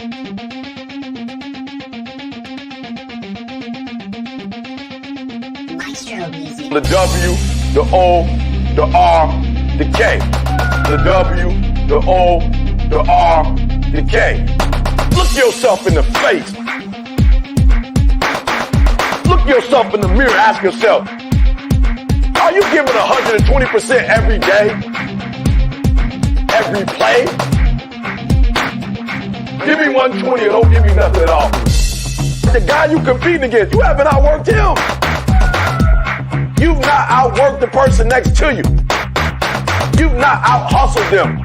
The W, the O, the R, the K. The W, the O, the R, the K. Look yourself in the face. Look yourself in the mirror. Ask yourself, are you giving 120% every day? Every play? Give me 120 or don't give me nothing at all. The guy you competing against, you haven't outworked him. You've not outworked the person next to you. You've not out-hustled them.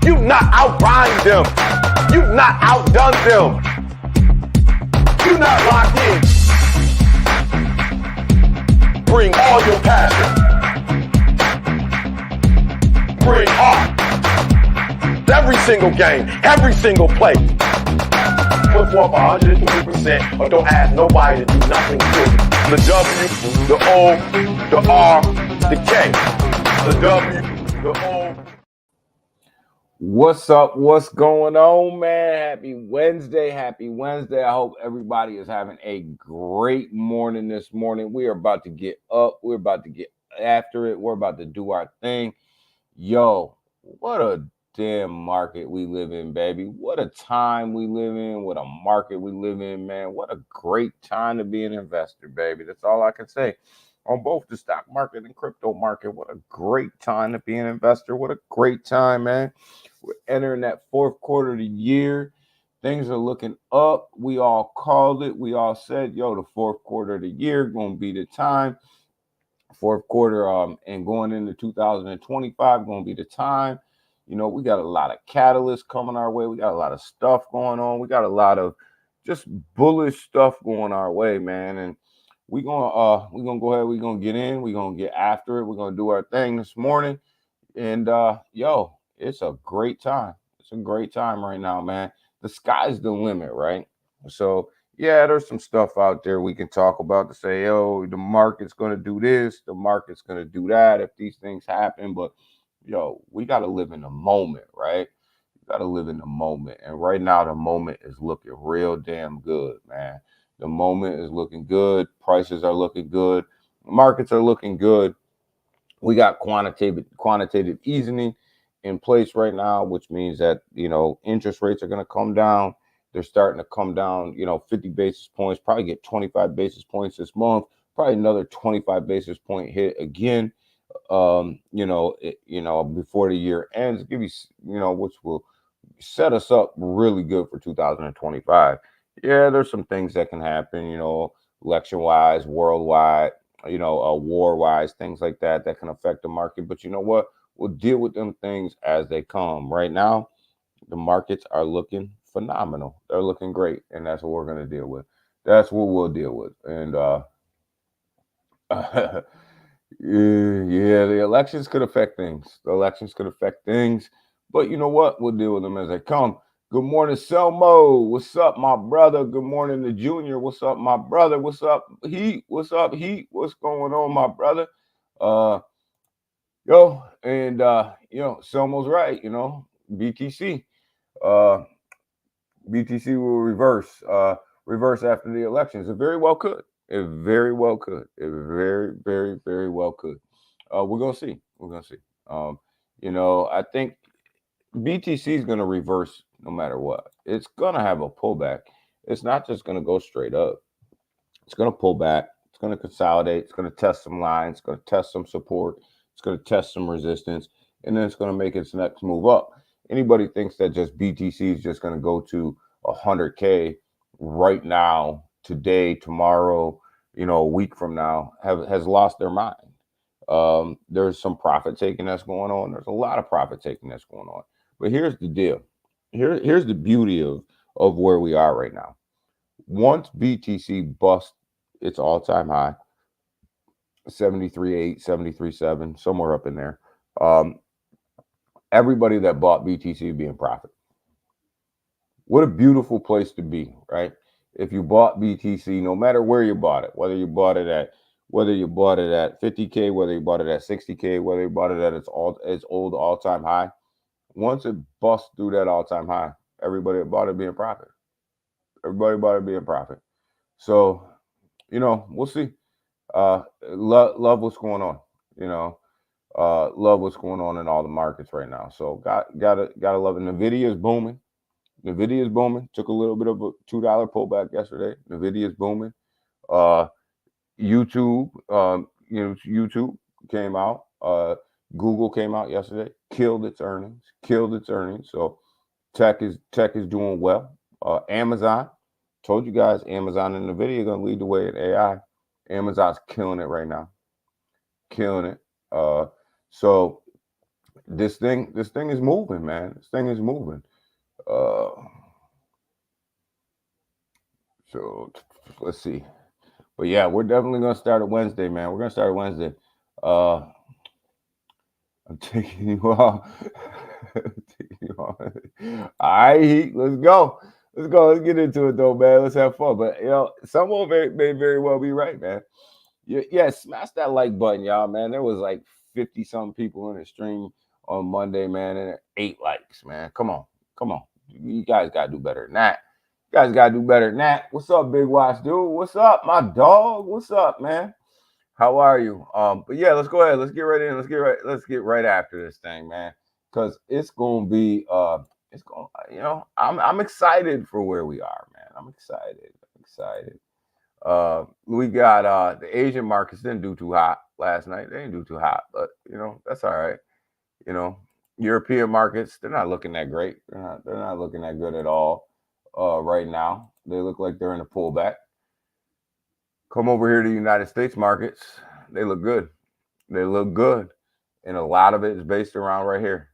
You've not out-grind them. You've not outdone them. You're not locked in. Bring all your passion. Bring heart. Every single game, every single play. Put forth 120% or don't ask nobody to do nothing to you. The W, the O, the R, the K. The W, the O. What's up? What's going on, man? Happy Wednesday. Happy Wednesday. I hope everybody is having a great morning this morning. We are about to get up. We're about to get after it. We're about to do our thing. Yo, what a damn market we live in, baby. What a time we live in. What a market we live in, man. What a great time to be an investor, baby. That's all I can say. On both the stock market and crypto market, what a great time to be an investor. What a great time, man. We're entering that fourth quarter of the year. Things are looking up. We all called it. We all said, yo, the fourth quarter of the year going to be the time. Fourth quarter and going into 2025 going to be the time. You know, we got a lot of catalysts coming our way. We got a lot of stuff going on. We got a lot of just bullish stuff going our way, man. And we're gonna go ahead. We're gonna get in. We're gonna get after it. We're gonna do our thing this morning. And yo, it's a great time. It's a great time right now, man. The sky's the limit, right? So yeah, there's some stuff out there we can talk about to say, yo, the market's gonna do this, the market's gonna do that if these things happen, but yo, we got to live in the moment, right? You got to live in the moment. And right now, the moment is looking real damn good, man. The moment is looking good. Prices are looking good. Markets are looking good. We got quantitative easing in place right now, which means that, you know, interest rates are going to come down. They're starting to come down, you know, 50 basis points, probably get 25 basis points this month, probably another 25 basis point hit again. Before the year ends, give you, which will set us up really good for 2025. Yeah, there's some things that can happen, election wise, worldwide, war wise, things like that can affect the market. But you know what? We'll deal with them things as they come. Right now, the markets are looking phenomenal. They're looking great. And that's what we're going to deal with. That's what we'll deal with. And, yeah, the elections could affect things. But you know what? We'll deal with them as they come. Good morning, Selmo. What's up, my brother? Good morning to Junior. What's up, my brother? What's up, Heat? What's up, Heat? What's going on, my brother? Selmo's right. BTC. BTC will reverse after the elections. It very well could. It very well could. It very, very, very well could. We're gonna see. I think BTC is gonna reverse no matter what. It's gonna have a pullback. It's not just gonna go straight up. It's gonna pull back. It's gonna consolidate. It's gonna test some lines. It's gonna test some support. It's gonna test some resistance, and then it's gonna make its next move up. Anybody thinks that just BTC is just gonna go to 100K right now, today, tomorrow, a week from now, has lost their mind. There's some profit taking that's going on. There's a lot of profit taking that's going on. But here's the deal. Here's the beauty of where we are right now. Once BTC busts its all-time high, 73.8, 73.7, somewhere up in there, everybody that bought BTC would be in profit. What a beautiful place to be, right? If you bought BTC, no matter where you bought it, whether you bought it at 50K, whether you bought it at 60K, whether you bought it at its old all-time high, once it busts through that all-time high, everybody that bought it be in profit. Everybody about to be in profit. So, we'll see. Love what's going on. Love what's going on in all the markets right now. So gotta love it. Nvidia is booming. Nvidia is booming. Took a little bit of a $2 pullback yesterday. Nvidia is booming. YouTube, YouTube came out. Google came out yesterday. Killed its earnings. So tech is doing well. Amazon, told you guys, Amazon and Nvidia are gonna lead the way in AI. Amazon's killing it right now. Killing it. So this thing is moving, man. This thing is moving. So let's see. But yeah, we're definitely gonna start it Wednesday, man. We're gonna start it Wednesday. I'm taking you off. All right, Heat. Let's go. Let's get into it though, man. Let's have fun. But someone may very well be right, man. Yeah, smash that like button, y'all, man. There was like 50-something people in the stream on Monday, man, and 8 likes, man. Come on. You guys gotta do better than that. What's up, Big Watch, dude? What's up, my dog? What's up, man? How are you? But yeah, let's go ahead. Let's get right in. Let's get right after this thing, man. Because it's gonna be I'm excited for where we are, man. I'm excited. We got the Asian markets didn't do too hot last night. They didn't do too hot, but that's all right. European markets, they're not looking that great. They're not looking that good at all right now. They look like they're in a pullback. Come over here to the United States markets. They look good. And a lot of it is based around right here.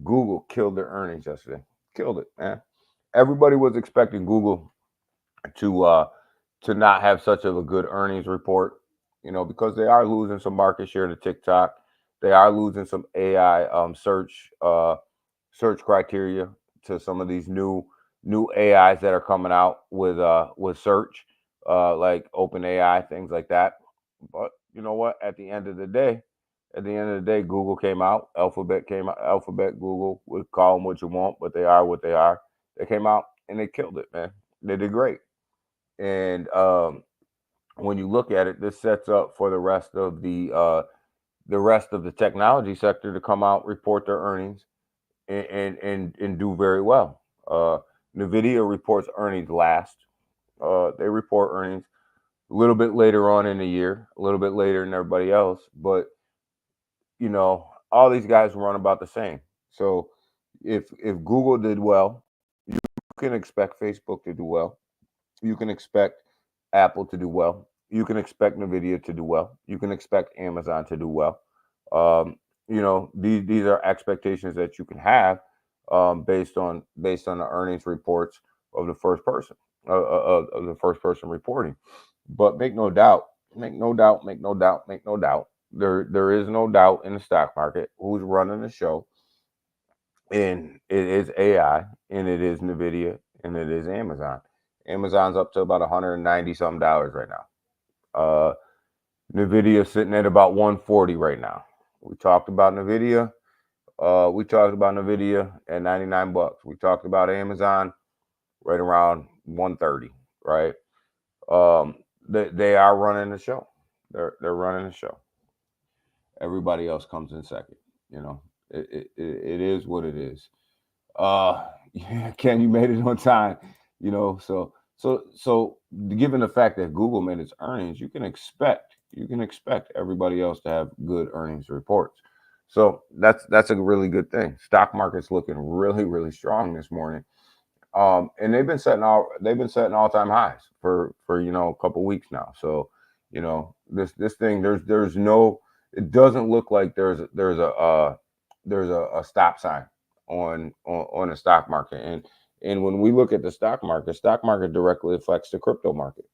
Google killed their earnings yesterday. Killed it, man. Everybody was expecting Google to not have such of a good earnings report, because they are losing some market share to TikTok. They are losing some AI search criteria to some of these new AIs that are coming out with search, like OpenAI, things like that. But you know what? At the end of the day, Google came out. Alphabet came out. Google, we call them what you want, but they are what they are. They came out and they killed it, man. They did great. And when you look at it, this sets up for the rest of the technology sector to come out, report their earnings, and do very well. Nvidia reports earnings last. They report earnings a little bit later on in the year, a little bit later than everybody else, but all these guys run about the same. So if Google did well, you can expect Facebook to do well. You can expect Apple to do well. You can expect Nvidia to do well. You can expect Amazon to do well. These are expectations that you can have based on the earnings reports of the first person reporting. But make no doubt, there is no doubt in the stock market who's running the show, and it is AI, and it is Nvidia, and it is Amazon. Amazon's up to about $190 something right now. Nvidia sitting at about 140 right now. We talked about Nvidia. At $99. We talked about Amazon right around 130, right? They are running the show. They're running the show. Everybody else comes in second. It is what it is. Yeah, Ken, you made it on time. So given the fact that Google made its earnings, you can expect everybody else to have good earnings reports. So that's a really good thing. Stock market's looking really, really strong this morning. And they've been setting all-time highs for a couple weeks now. So, this thing, it doesn't look like there's a stop sign on the stock market. And when we look at the stock market directly affects the crypto market.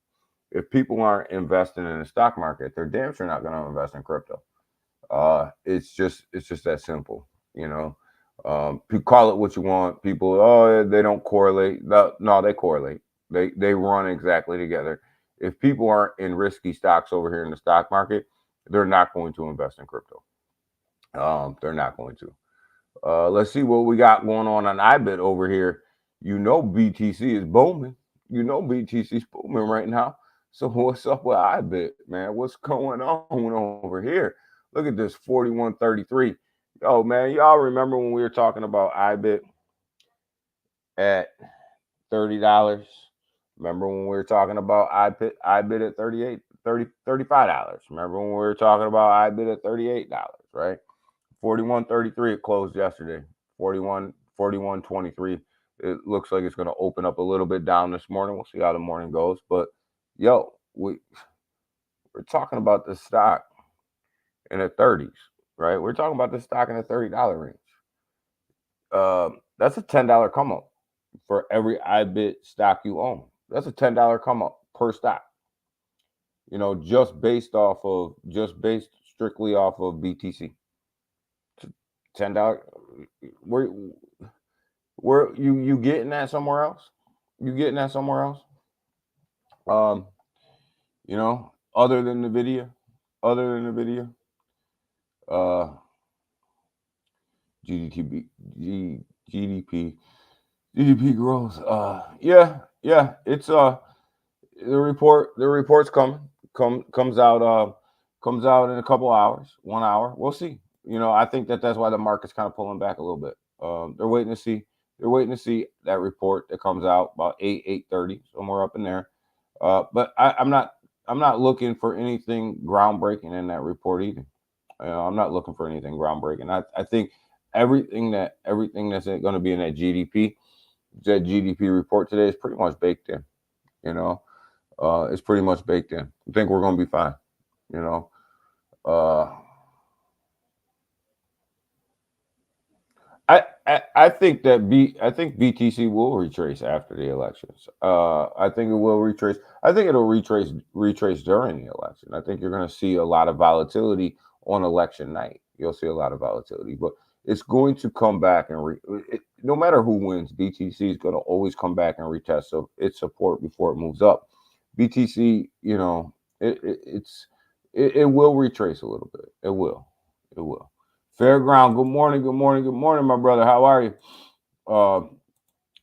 If people aren't investing in the stock market, they're damn sure not going to invest in crypto. It's just that simple, You call it what you want. People, they don't correlate. No, they correlate. They run exactly together. If people aren't in risky stocks over here in the stock market, they're not going to invest in crypto. They're not going to. Let's see what we got going on IBIT over here. BTC is booming. You know BTC's booming right now. So what's up with IBIT, man? What's going on over here? Look at this 41.33. Yo, man, y'all remember when we were talking about IBIT at $30? Remember when we were talking about IBIT at $35? Remember when we were talking about IBIT at $38, right? 41.33 it closed yesterday. 41.23. It looks like it's going to open up a little bit down this morning. We'll see how the morning goes. But yo, we're talking about the stock in the 30s, right? We're talking about the stock in the $30 range. That's a $10 come up for every IBIT stock you own. That's a $10 come up per stock. You know, just based strictly off of BTC. $10. Where you getting that somewhere else? You getting that somewhere else? You know, other than the video, GDP growth. Yeah, it's the report's comes out in a couple hours, 1 hour. We'll see. You know, I think that's why the market's kind of pulling back a little bit. They're waiting to see that report that comes out about 8:30, somewhere up in there. But I'm not looking for anything groundbreaking in that report either. You know, I'm not looking for anything groundbreaking. I think everything that's going to be in that GDP report today is pretty much baked in. You know, it's pretty much baked in. I think we're going to be fine. You know, I think BTC will retrace after the elections. I think it will retrace. I think it'll retrace during the election. I think you're going to see a lot of volatility on election night. You'll see a lot of volatility, but it's going to come back and no matter who wins, BTC is going to always come back and retest its support before it moves up. BTC, you know, it will retrace a little bit. It will. Fairground, good morning, my brother. How are you? I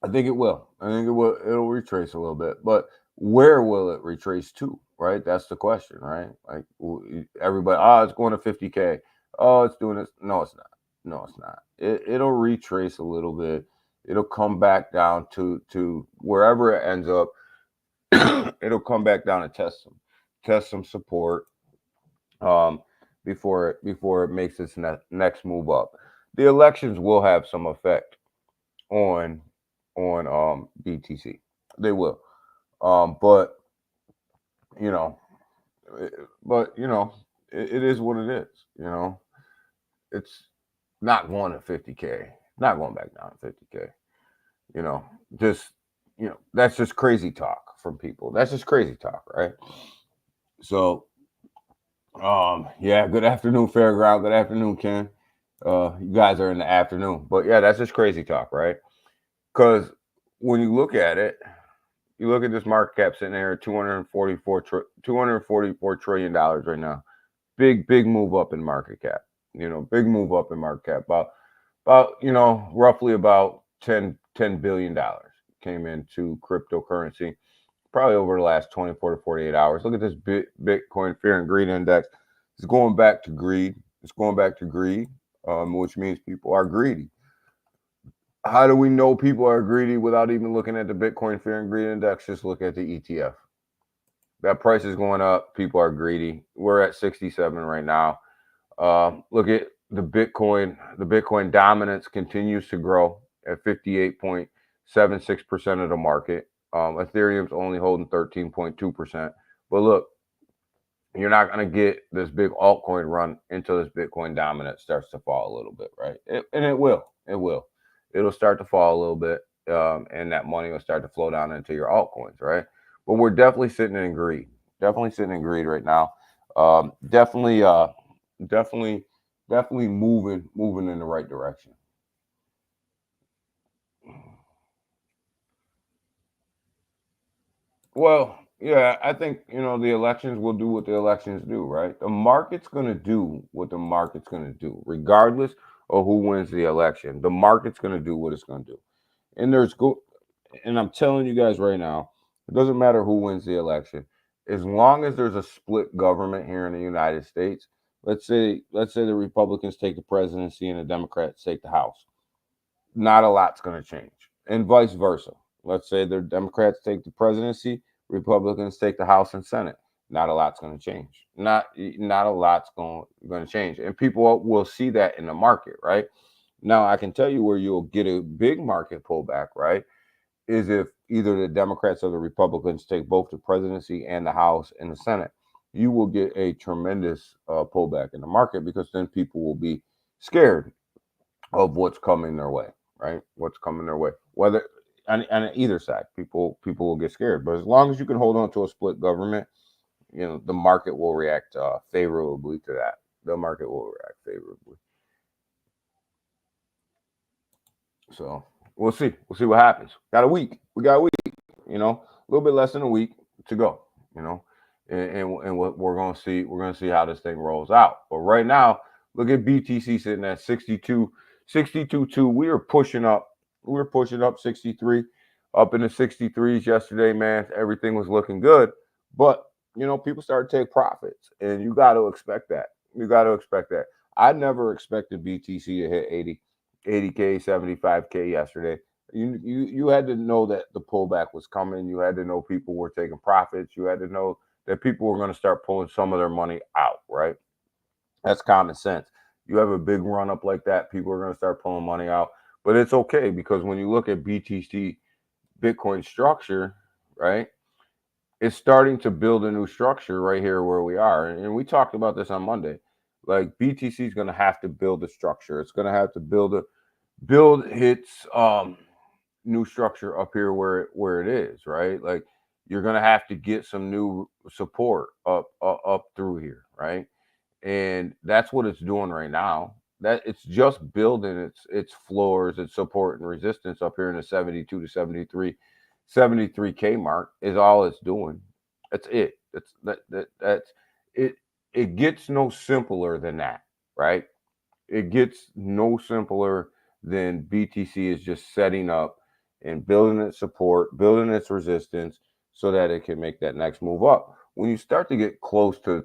think it will. It'll retrace a little bit, but where will it retrace to? Right, that's the question, right? Like everybody, it's going to 50K. Oh, it's doing this. No, it's not. It'll retrace a little bit. It'll come back down to wherever it ends up. It'll come back down and test some support. Before it makes its next move up. The elections will have some effect on BTC. They will. But you know, it is what it is. You know, it's not going to 50K. Not going back down to 50K. You know, that's just crazy talk from people. That's just crazy talk, right? So yeah, good afternoon, Fairground. Good afternoon, Ken. You guys are in the afternoon. But yeah, that's just crazy talk, right? Because when you look at it, you look at this market cap sitting there at $244 trillion right now. Big move up in market cap. You know, big move up in market cap. About roughly about $10 billion came into cryptocurrency probably over the last 24 to 48 hours. Look at this Bitcoin Fear and Greed Index. It's going back to greed. Which means people are greedy. How do we know people are greedy without even looking at the Bitcoin Fear and Greed Index? Just look at the ETF. That price is going up. People are greedy. We're at 67 right now. Look at the Bitcoin. The Bitcoin dominance continues to grow at 58.76% of the market. Ethereum's only holding 13.2%. But look, you're not going to get this big altcoin run until this Bitcoin dominance starts to fall a little bit, right? And it will. It'll start to fall a little bit, and that money will start to flow down into your altcoins, right? But we're definitely sitting in greed. Right now. Definitely moving in the right direction. Well, yeah, I think, the elections will do what the elections do, right? The market's going to do what the market's going to do, regardless of who wins the election. The market's going to do what it's going to do. And I'm telling you guys right now, It doesn't matter who wins the election. As long as there's a split government here in the United States, let's say the Republicans take the presidency and the Democrats take the House. Not a lot's going to change. And vice versa. Let's say the Democrats take the presidency, Republicans take the House and Senate. Not a lot's going to change. Not a lot's going to change. And people will see that in the market, right? Now, I can tell you where you'll get a big market pullback, right? Is if either the Democrats or the Republicans take both the presidency and the House and the Senate. You will get a tremendous pullback in the market because then people will be scared of what's coming their way, right? What's coming their way. Whether on either side, people will get scared. But as long as you can hold on to a split government, the market will react favorably to that. The market will react favorably. So we'll see. We'll see what happens. Got a week. We got a week. A little bit less than a week to go. And what we're gonna see. We're gonna see how this thing rolls out. But right now, look at BTC sitting at 62.2. We are pushing up. We were pushing up 63, up in the 63s yesterday, man. Everything was looking good. But people started to take profits, and you got to expect that. You got to expect that. I never expected BTC to hit 80K, 75K yesterday. You had to know that the pullback was coming. You had to know people were taking profits. You had to know that people were going to start pulling some of their money out, right? That's common sense. You have a big run up like that, people are going to start pulling money out. But it's okay because when you look at BTC Bitcoin structure, right, it's starting to build a new structure right here where we are. And we talked about this on Monday. Like BTC is going to have to build a structure. It's going to have to build its new structure up here where it is, right? Like you're going to have to get some new support up through here, right? And that's what it's doing right now. That it's just building its floors, its support and resistance up here in the 72 to 73K mark is all it's doing. That's it. That's it. It gets no simpler than that, right? It gets no simpler than BTC is just setting up and building its support, building its resistance so that it can make that next move up. When you start to get close to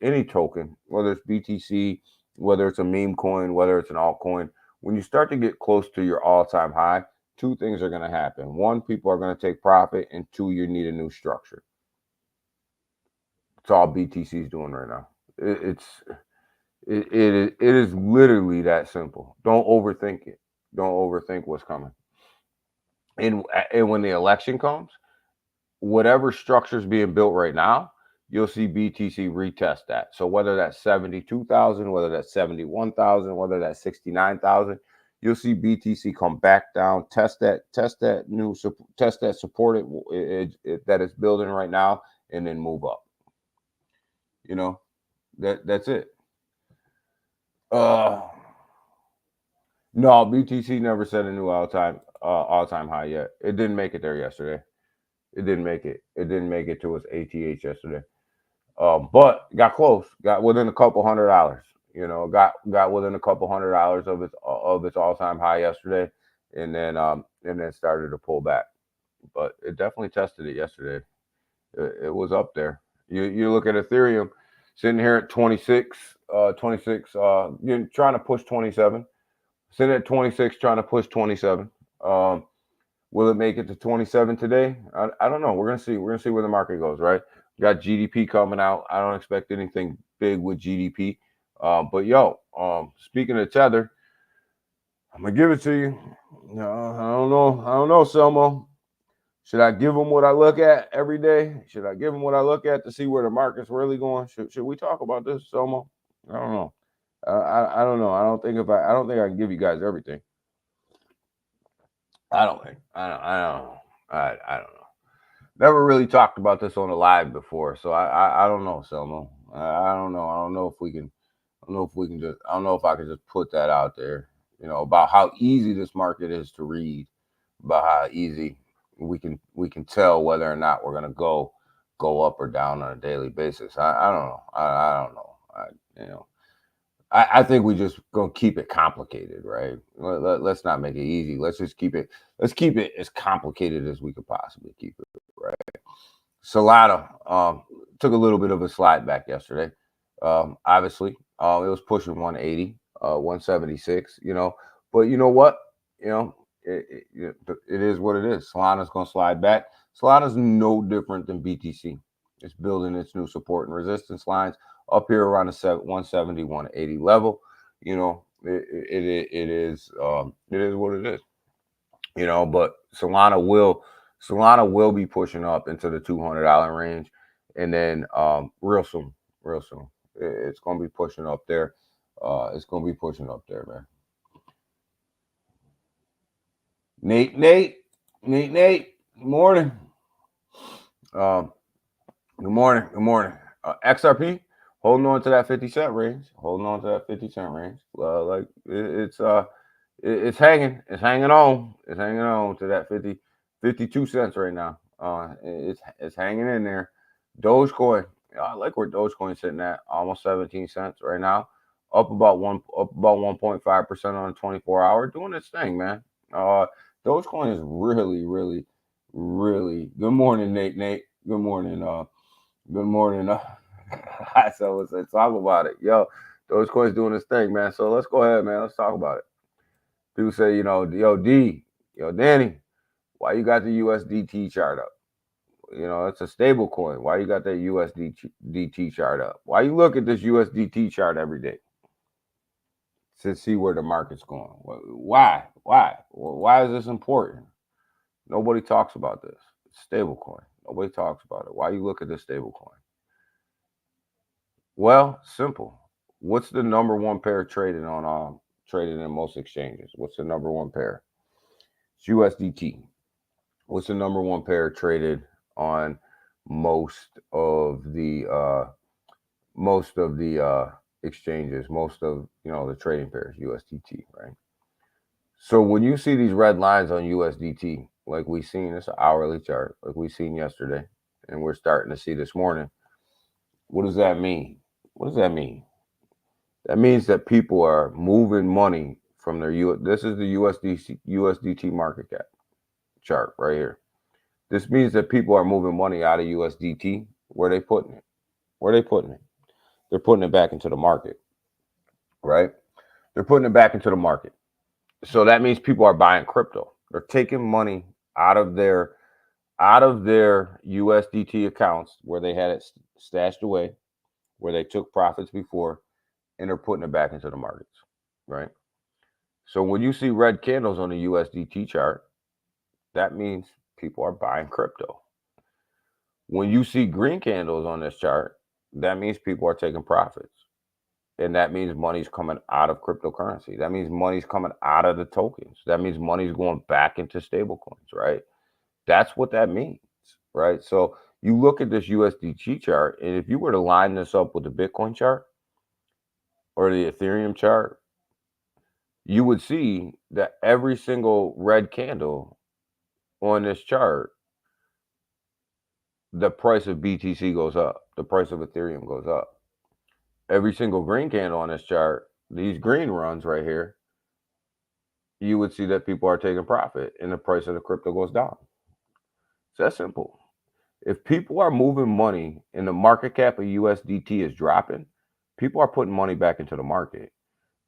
any token, whether it's BTC, whether it's a meme coin, whether it's an altcoin, when you start to get close to your all-time high, two things are going to happen. One, people are going to take profit, and two, you need a new structure. It's all BTC is doing right now. It is literally that simple. Don't overthink it. Don't overthink what's coming. And when the election comes, whatever structure is being built right now, you'll see BTC retest that. So whether that's 72,000, whether that's 71,000, whether that's 69,000, you'll see BTC come back down, test that support that it's building right now, and then move up. That's it. No, BTC never set a new all-time high yet. It didn't make it there yesterday. It didn't make it. It didn't make it to its ATH yesterday. But got close. Got within a couple $100. Got within a couple $100 of its all-time high yesterday, and then started to pull back. But it definitely tested it yesterday. It was up there. You look at Ethereum sitting here at 26, you're trying to push 27. Sitting at 26, trying to push 27. Will it make it to 27 today? I don't know. We're gonna see. We're gonna see where the market goes. Right? We got GDP coming out. I don't expect anything big with GDP. But speaking of Tether, I'm gonna give it to you. I don't know, Selmo. Should I give them what I look at every day? Should I give them what I look at to see where the market's really going? Should we talk about this, Selmo? I don't know. I don't know. I don't think I can give you guys everything. I don't know. I don't know. Never really talked about this on a live before, so I don't know, Selmo. I don't know. I don't know if we can. I don't know if I can just put that out there. About how easy this market is to read, about how easy we can tell whether or not we're gonna go up or down on a daily basis. I don't know. I don't know. I think we just gonna keep it complicated, right? Let's not make it easy. Let's just keep it. Let's keep it as complicated as we could possibly keep it, right? Solana took a little bit of a slide back yesterday. Obviously, it was pushing 180, 176, but you know what? It is what it is. Solana's going to slide back. Solana's no different than BTC. It's building its new support and resistance lines up here around the 170, 180 level. It is what it is. But Solana will be pushing up into the $200 range, and then real soon, it's going to be pushing up there. It's going to be pushing up there, man. Nate, good morning. Good morning. XRP holding on to that 50-cent range. It's hanging on to that 52 cents right now. It's hanging in there. Dogecoin, I like where Dogecoin's sitting at, almost 17 cents right now, up about 1.5% on a 24-hour, doing its thing, man. Dogecoin is really good morning, Nate. Good morning. So let's talk about it. Yo, Dogecoin's doing its thing, man. So let's go ahead, man. Let's talk about it. People say, Danny, why you got the USDT chart up? It's a stable coin. Why you got that USDT chart up? Why you look at this USDT chart every day to see where the market's going? Why? Why is this important? Nobody talks about this. It's stable coin. Nobody talks about it. Why you look at this stable coin? Well, simple. What's the number one pair traded in most exchanges? What's the number one pair? It's USDT. What's the number one pair traded on most of the exchanges, most of the trading pairs? USDT, right? So when you see these red lines on USDT, like we seen, it's an hourly chart, like we seen yesterday, and we're starting to see this morning. What does that mean? That means that people are moving money from their This is the USDT market cap chart right here. This means that people are moving money out of USDT. Where are they putting it? They're putting it back into the market, right? They're putting it back into the market. So that means people are buying crypto. They're taking money out of their USDT accounts where they had it stashed away, where they took profits before, and they're putting it back into the markets, right? So when you see red candles on the USDT chart, that means people are buying crypto. When you see green candles on this chart, that means people are taking profits. And that means money's coming out of cryptocurrency. That means money's coming out of the tokens. That means money's going back into stable coins, right? That's what that means, right? So you look at this USDT chart, and if you were to line this up with the Bitcoin chart or the Ethereum chart, you would see that every single red candle on this chart, the price of BTC goes up. The price of Ethereum goes up. Every single green candle on this chart, these green runs right here, you would see that people are taking profit and the price of the crypto goes down. It's that simple. If people are moving money and the market cap of USDT is dropping, people are putting money back into the market.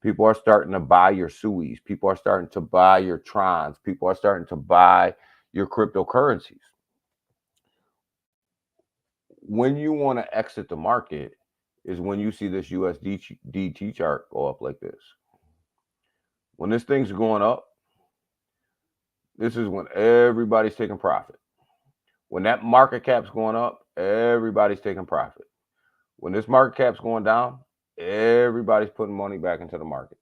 People are starting to buy your SUIs. People are starting to buy your Trons. People are starting to buy your cryptocurrencies. When you want to exit the market is when you see this USDT chart go up like this. When this thing's going up, this is when everybody's taking profit. When that market cap's going up, everybody's taking profit. When this market cap's going down, everybody's putting money back into the market.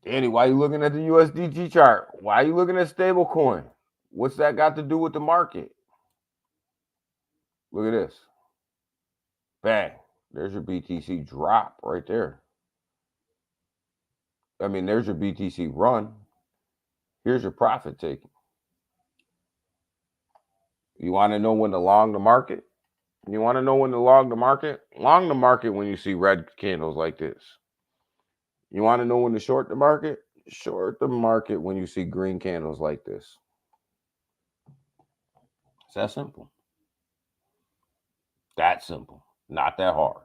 Danny, why are you looking at the USDT chart? Why are you looking at stablecoin? What's that got to do with the market? Look at this. Bang. There's your BTC drop right there. I mean, there's your BTC run. Here's your profit taking. You want to know when to long the market? Long the market when you see red candles like this. You want to know when to short the market? Short the market when you see green candles like this. It's that simple. That simple. Not that hard.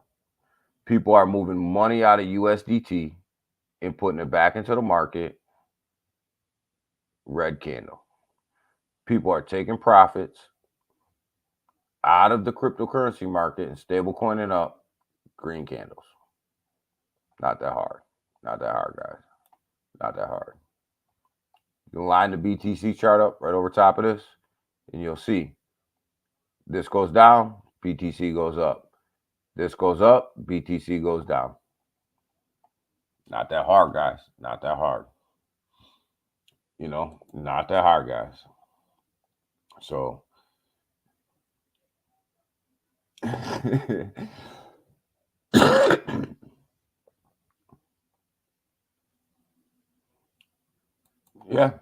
People are moving money out of USDT and putting it back into the market. Red candle. People are taking profits out of the cryptocurrency market and stablecoining up. Green candles. Not that hard. Not that hard, guys. Not that hard. You can line the BTC chart up right over top of this, and you'll see this goes down, BTC goes up. This goes up, BTC goes down. Not that hard, guys. Not that hard. You know, not that hard, guys. So, yeah,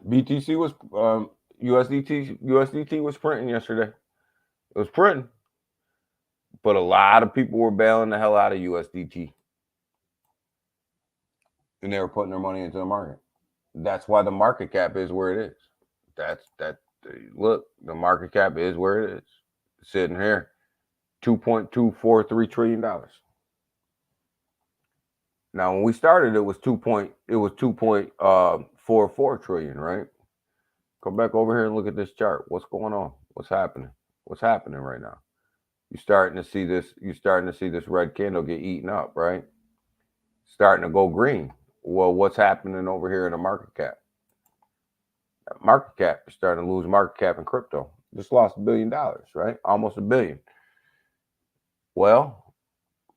BTC was USDT was printing yesterday. It was printing, but a lot of people were bailing the hell out of USDT, and they were putting their money into the market. That's why the market cap is where it is. Look, the market cap is where it is. Sitting here, $2.243 trillion. Now, when we started, it was 2.44 trillion, right? Come back over here and look at this chart. What's going on? What's happening? What's happening right now? You're starting to see this. You're starting to see this red candle get eaten up, right? Starting to go green. Well, what's happening over here in the market cap? Market cap is starting to lose market cap in crypto. Just lost $1 billion, right? Almost $1 billion. Well,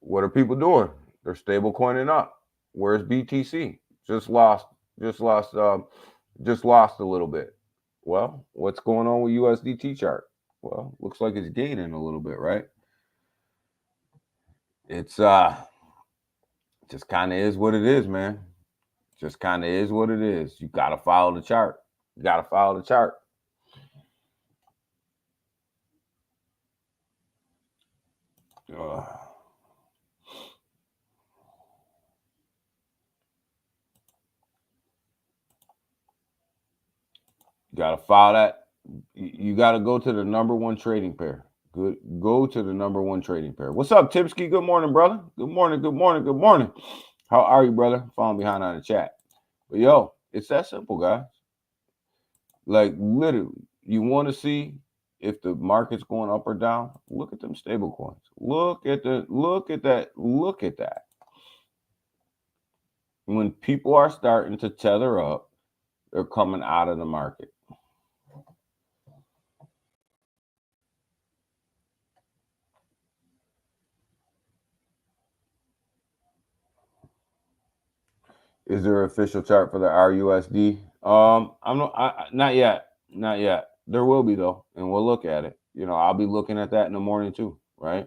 what are people doing? They're stable coining up. Where's BTC? Just lost a little bit. Well, what's going on with USDT chart? Well, looks like it's gaining a little bit, right? It's just kind of is what it is, man. Just kind of is what it is. You got to follow the chart. You got to follow the chart. You got to follow that. You got to go to the number one trading pair. Good. Go to the number one trading pair. What's up, Tipsky? Good morning, brother. Good morning. Good morning. Good morning. How are you, brother? Falling behind on the chat. But yo, it's that simple, guys. Like literally, you want to see if the market's going up or down? Look at them stable coins. Look at that. When people are starting to tether up, they're coming out of the market. Is there an official chart for the RUSD? Not yet. There will be though, and we'll look at it. You know, I'll be looking at that in the morning too, right?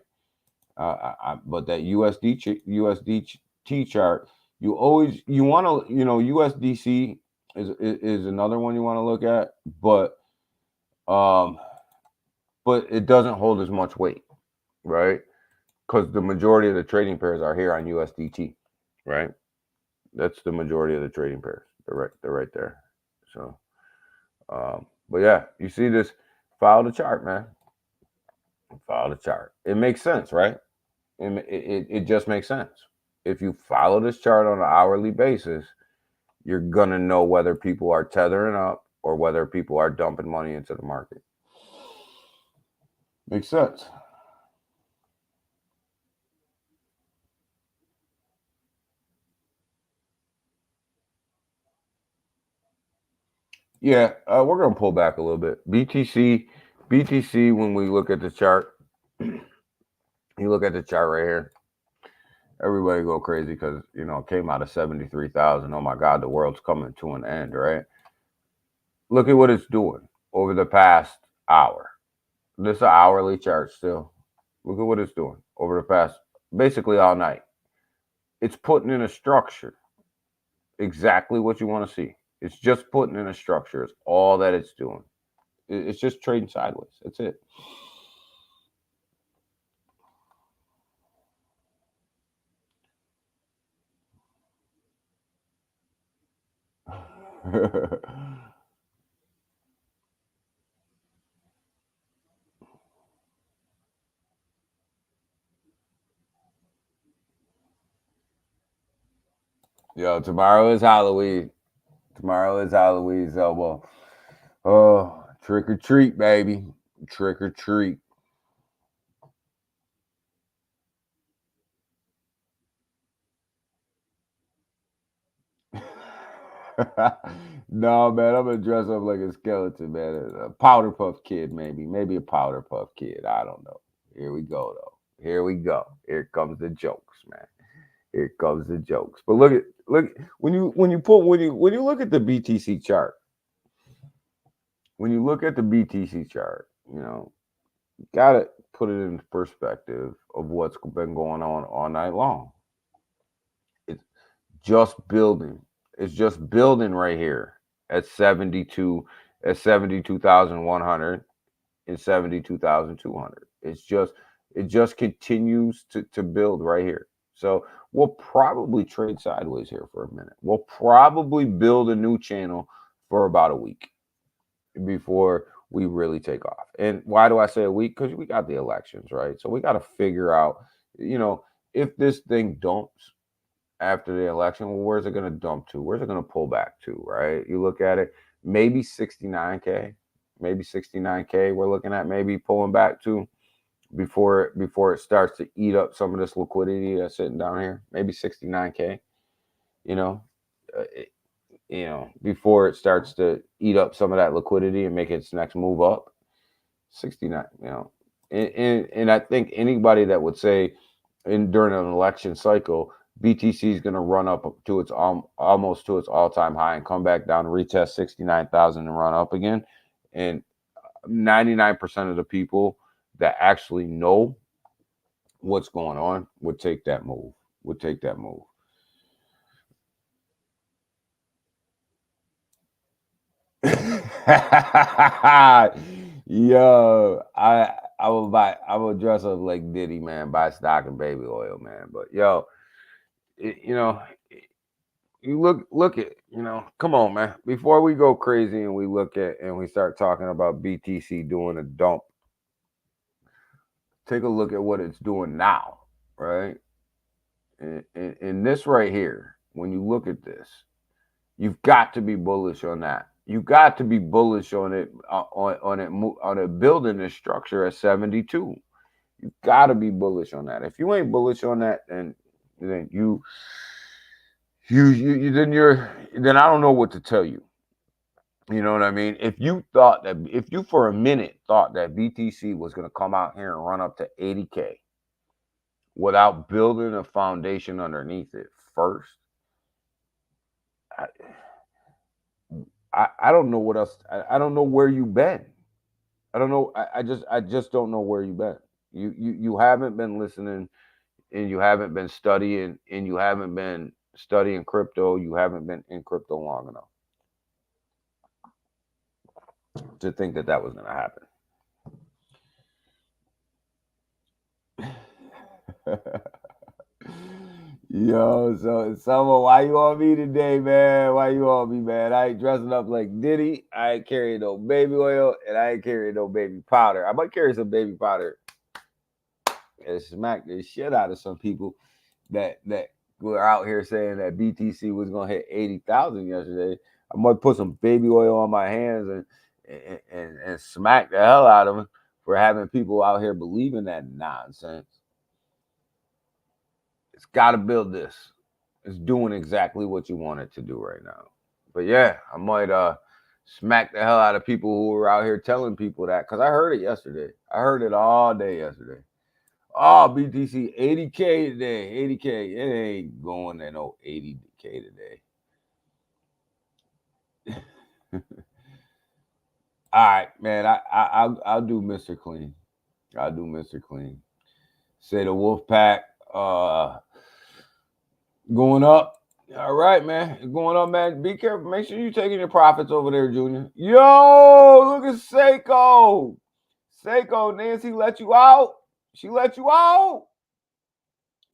But that USDT chart, you want to, USDC is another one you want to look at, but it doesn't hold as much weight, right? Because the majority of the trading pairs are here on USDT, right? That's the majority of the trading pairs. They're right there. So, but yeah, you see this. Follow the chart, man. Follow the chart. It makes sense, right? It just makes sense. If you follow this chart on an hourly basis, you're gonna know whether people are tethering up or whether people are dumping money into the market. Makes sense. Yeah, we're gonna pull back a little bit. BTC, when we look at the chart, you look at the chart right here, everybody go crazy because it came out of 73,000. Oh my God, the world's coming to an end, right? Look at what it's doing over the past hour. This is an hourly chart still. Look at what it's doing over the past, basically all night. It's putting in a structure. Exactly what you want to see. It's just putting in a structure. It's all that it's doing. It's just trading sideways. That's it. Yo, tomorrow is Halloween. Tomorrow is Halloween, so well, oh, trick or treat, baby. Trick or treat. No, man, I'm gonna dress up like a skeleton, man. A powder puff kid, maybe a powder puff kid. I don't know. Here we go, though. Here we go. Here comes the jokes, man. Here comes the jokes. But look when you look at the BTC chart, when you look at the BTC chart, you gotta put it in perspective of what's been going on all night long. It's just building. It's just building right here at 72, at 72,100 and 72,200. It just continues to build right here. So we'll probably trade sideways here for a minute. We'll probably build a new channel for about a week before we really take off. And why do I say a week? Because we got the elections, right? So we got to figure out, if this thing dumps after the election, well, where's it going to dump to? Where's it going to pull back to, right? You look at it, maybe 69K, maybe 69K. We're looking at maybe pulling back to before it starts to eat up some of this liquidity that's sitting down here. Maybe 69K. You know, uh, before it starts to eat up some of that liquidity and make its next move up. 69. And I think anybody that would say during an election cycle, BTC is going to run up to its almost to its all-time high and come back down, retest 69,000 and run up again. And 99% of the people that actually know what's going on would take that move. Yo, I will dress up like Diddy, man, buy stock and baby oil, man. But yo, you look at, come on, man. Before we go crazy and we start talking about BTC doing a dump, take a look at what it's doing now, right? And this right here, when you look at this, you've got to be bullish on that. You got to be bullish on it, on it building this structure at 72. You got to be bullish on that. If you ain't bullish on that, then then I don't know what to tell you. You know what I mean? If you for a minute thought that BTC was going to come out here and run up to 80K without building a foundation underneath it first, I don't know what else. I don't know where you've been. I don't know. I just don't know where you've been. You haven't been listening, and you haven't been studying, and you haven't been studying crypto. You haven't been in crypto long enough to think that was going to happen. Yo, so Summer, why you on me today, man? Why you on me, man? I ain't dressing up like Diddy. I ain't carrying no baby oil, and I ain't carrying no baby powder. I might carry some baby powder and smack the shit out of some people that were out here saying that BTC was gonna hit 80,000 yesterday. I might put some baby oil on my hands and smack the hell out of them for having people out here believing that nonsense. It's got to build this. It's doing exactly what you want it to do right now. But yeah, I might smack the hell out of people who were out here telling people that, because I heard it yesterday. I heard it all day yesterday. Oh, BTC 80K today, 80K. It ain't going to no 80K today. All right, man. I'll do Mr. Clean. I'll do Mr. Clean. Say the Wolf Pack going up. All right, man. It's going up, man. Be careful. Make sure you're taking your profits over there, Junior. Yo, look at Seiko. Seiko, Nancy let you out. She let you out.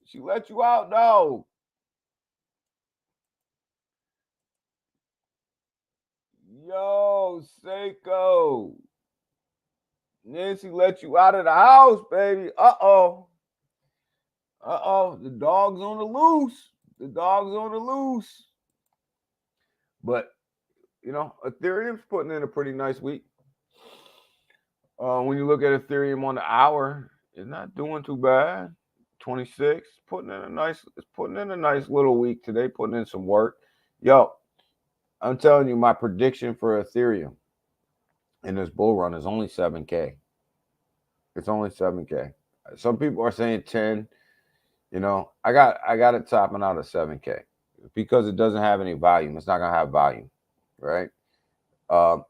She let you out, dog. Yo, Seiko. Nancy let you out of the house, baby. Uh-oh. Uh-oh. The dog's on the loose. The dog's on the loose. But, Ethereum's putting in a pretty nice week. When you look at Ethereum on the hour, it's not doing too bad. 26, it's putting in a nice little week today, putting in some work. Yo, I'm telling you, my prediction for Ethereum in this bull run is only 7K. It's only 7K. Some people are saying 10. I got it topping out at 7K because it doesn't have any volume. It's not gonna have volume, right?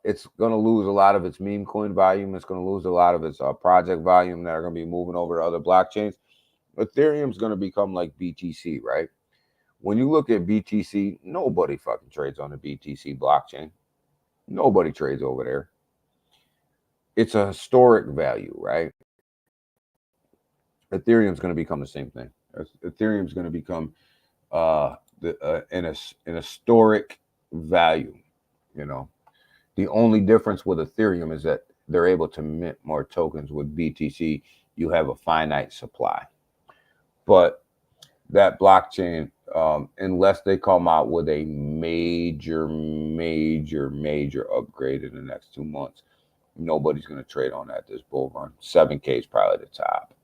It's going to lose a lot of its meme coin volume. It's going to lose a lot of its project volume that are going to be moving over to other blockchains. Ethereum's going to become like BTC, right? When you look at BTC, nobody fucking trades on the BTC blockchain. Nobody trades over there. It's a historic value, right? Ethereum's going to become the same thing. Ethereum's going to become an historic value, The only difference with Ethereum is that they're able to mint more tokens. With BTC, you have a finite supply. But that blockchain, unless they come out with a major upgrade in the next 2 months, nobody's going to trade on that this bull run. 7K is probably the top.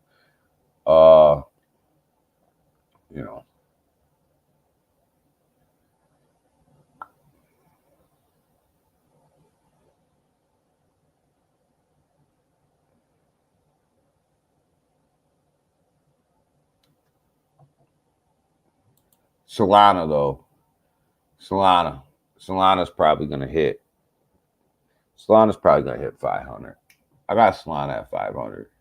Solana, though. Solana's probably going to hit. Solana's probably going to hit 500. I got Solana at 500.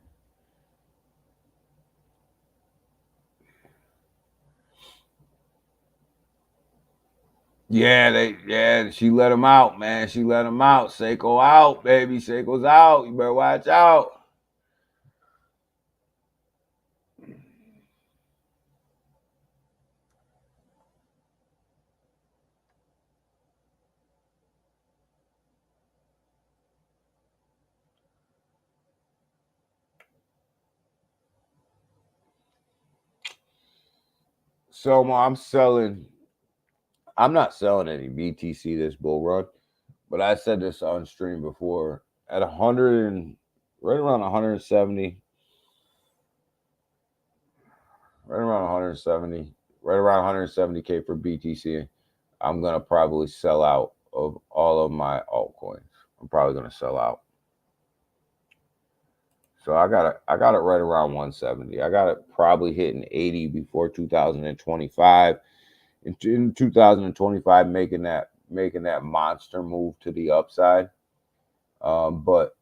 Yeah, she let him out, man. She let him out. Seiko out, baby. Seiko's out. You better watch out. So I'm not selling any BTC this bull run, but I said this on stream before. At 100 and right around 170, right around 170K for BTC, I'm gonna probably sell out of all of my altcoins. I'm probably gonna sell out. So I got it right around 170. I got it probably hitting 80 before 2025. In 2025, making that monster move to the upside. But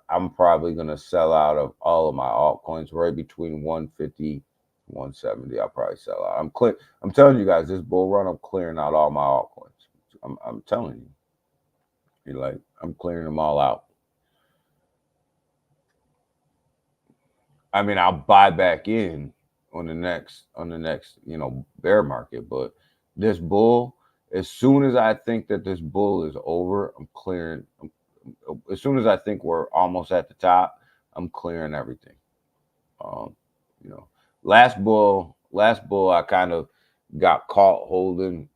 I'm probably gonna sell out of all of my altcoins right between 150, 170. I'll probably sell out. I'm telling you guys, this bull run, I'm clearing out all my altcoins. I'm telling you. I'm clearing them all out. I mean, I'll buy back in on the next, bear market, but this bull, as soon as I think that this bull is over, I'm clearing. As soon as I think we're almost at the top, I'm clearing everything. Last bull, I kind of got caught holding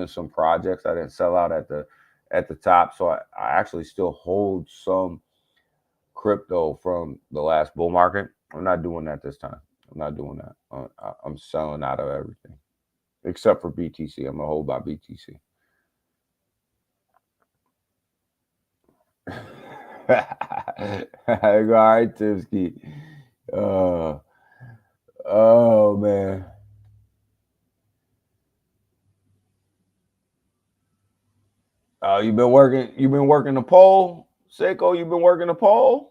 some projects. I didn't sell out at the top, so I actually still hold some crypto from the last bull market. I'm not doing that this time. I'm not doing that. I'm selling out of everything except for BTC. I'm gonna hold my BTC. All right, Timsky. Oh man. You've been working the pole, Seiko. You've been working the pole.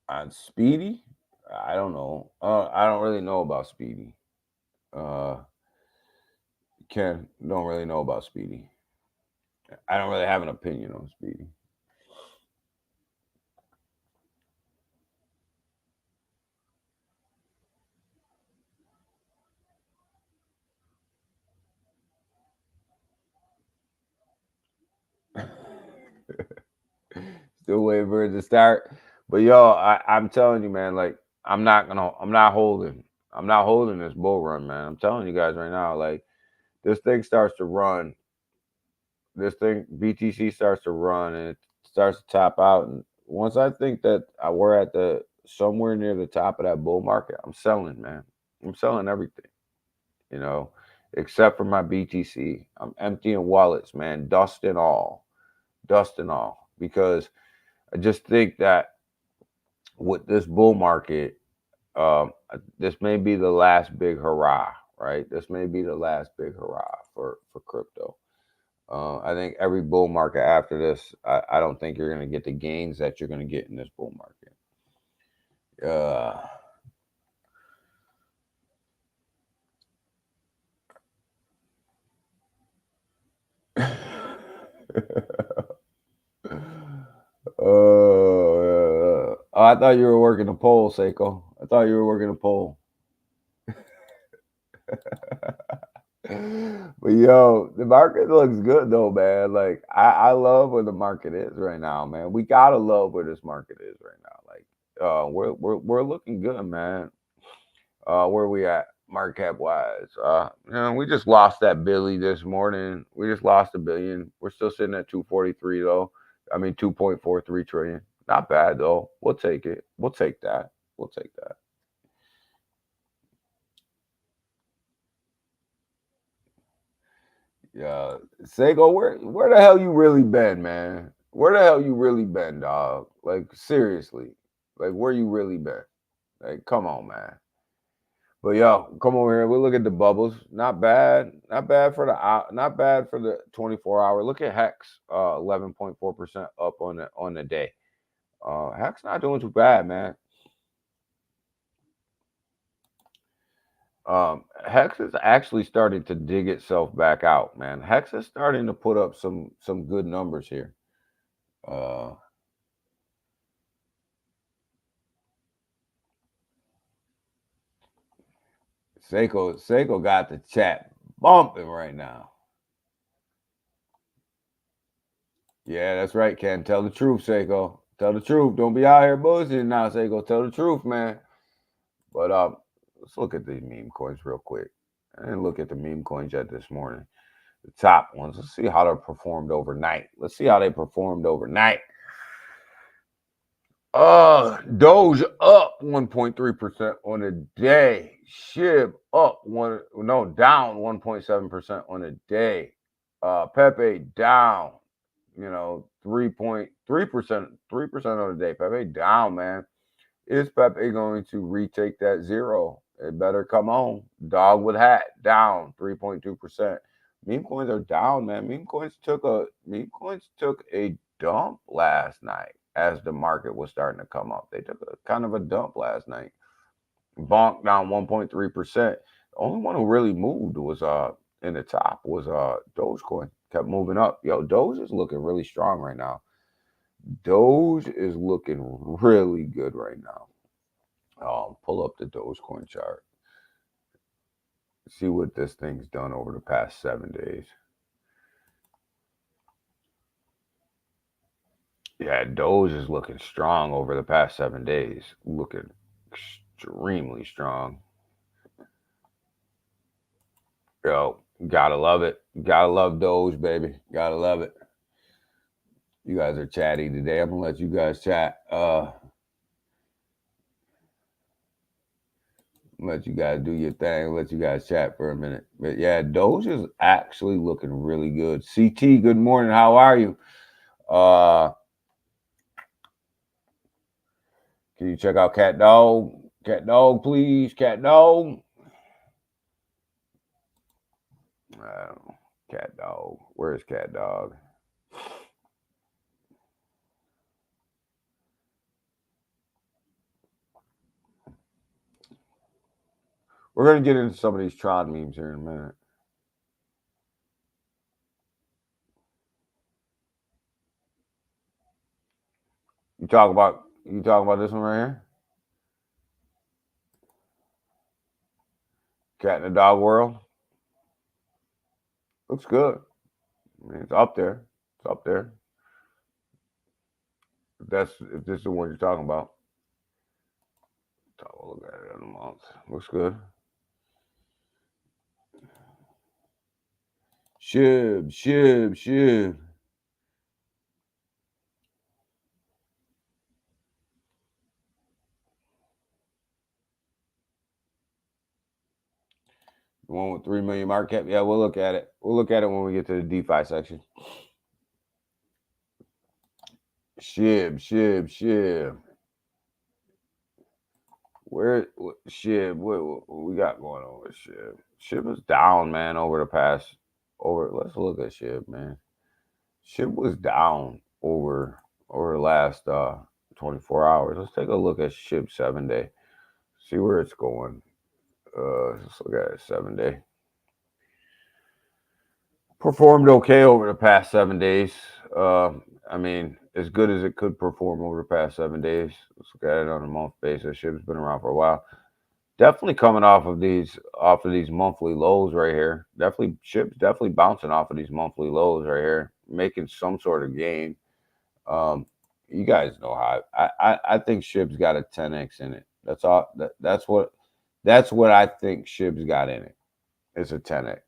On Speedy, I don't know. I don't really know about Speedy. Ken, don't really know about Speedy. I don't really have an opinion on Speedy. Still waiting for it to start. But yo, I'm telling you, man, like I'm not holding this bull run, man. I'm telling you guys right now, like this thing starts to run, BTC starts to run and it starts to top out. And once I think that we're at the somewhere near the top of that bull market, I'm selling, man. I'm selling everything, you know, except for my BTC. I'm emptying wallets, man, dust and all, because I just think that with this bull market, this may be the last big hurrah, right? This may be the last big hurrah for crypto. I think every bull market after this, I don't think you're going to get the gains that you're going to get in this bull market. I thought you were working the poll, Seiko. I thought you were working the poll. But yo, the market looks good though, man. Like I love where the market is right now, man. We gotta love where this market is right now. Like we're looking good, man. Where we at market cap wise? We just lost that Billy this morning. We just lost $1 billion. We're still sitting at 243 though. I mean 2.43 trillion. Not bad though. We'll take it. We'll take that. We'll take that. Yeah, Seiko, where the hell you really been, man? Where the hell you really been, dog? Like seriously, like where you really been? Like come on, man. But yo, come over here. We look at the bubbles. Not bad. Not bad for the 24-hour. Look at Hex, 11.4% up on the day. Hex not doing too bad, man. Hex is actually starting to dig itself back out, man. Hex is starting to put up some good numbers here. Seiko got the chat bumping right now. Yeah, that's right, Ken. Tell the truth, Seiko. Tell the truth. Don't be out here bullshitting now, Seiko. Tell the truth, man. But let's look at these meme coins real quick. I didn't look at the meme coins yet this morning. The top ones. Let's see how they performed overnight. Doge up 1.3% on a day. SHIB up down 1.7% on a day. Pepe down, 3.3%, 3% on the day. Pepe down, man. Is Pepe going to retake that zero? It better come on. Dog with hat down 3.2%. Meme coins are down, man. Meme coins took a dump last night as the market was starting to come up. They took a kind of a dump last night. Bonk down 1.3%. The only one who really moved was in the top was Dogecoin. Kept moving up. Yo, Doge is looking really strong right now. Doge is looking really good right now. Pull up the Dogecoin chart. See what this thing's done over the past 7 days. Yeah, Doge is looking strong over the past 7 days. Looking extremely strong. Yo, gotta love it. Gotta love Doge, baby. Gotta love it. You guys are chatty today. I'm gonna let you guys chat. Let you guys do your thing. Let you guys chat for a minute. But yeah, Doge is actually looking really good. CT, good morning. How are you? Can you check out Cat Dog? Cat Dog, please. Cat Dog. Cat Dog. Where's Cat Dog? We're going to get into some of these Tron memes here in a minute. You talk about this one right here? Cat in the Dog World. Looks good. I mean, it's up there. if this is the one you're talking about. I'll look at it in a month. Looks good. SHIB. The one with 3 million market cap. Yeah, we'll look at it. We'll look at it when we get to the DeFi section. SHIB. Where SHIB? What we got going on with SHIB? SHIB was down, man, over the past. Let's look at SHIB, man. SHIB was down over the last 24 hours. Let's take a look at SHIB 7-day. See where it's going. Let's look at it 7-day. Performed okay over the past 7 days. I mean, as good as it could perform over the past 7 days. Let's look at it on a month basis. SHIB's been around for a while. Definitely coming off of these monthly lows right here. SHIB's definitely bouncing off of these monthly lows right here, making some sort of gain. You guys know how I think SHIB's got a 10x in it. That's all. That's what I think SHIB's got in it. It's a 10x.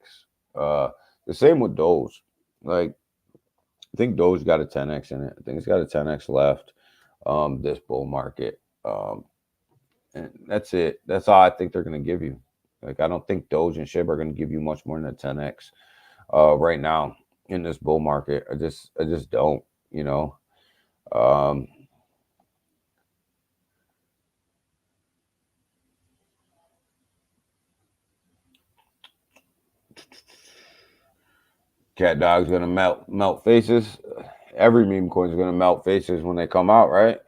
The same with Doge. Like, I think Doge got a 10x in it. I think it's got a 10x left. This bull market. And that's it. That's all I think they're going to give you. Like, I don't think Doge and SHIB are going to give you much more than a 10x right now in this bull market. I just don't. You know. Cat Dog's gonna melt faces. Every meme coin is gonna melt faces when they come out, right?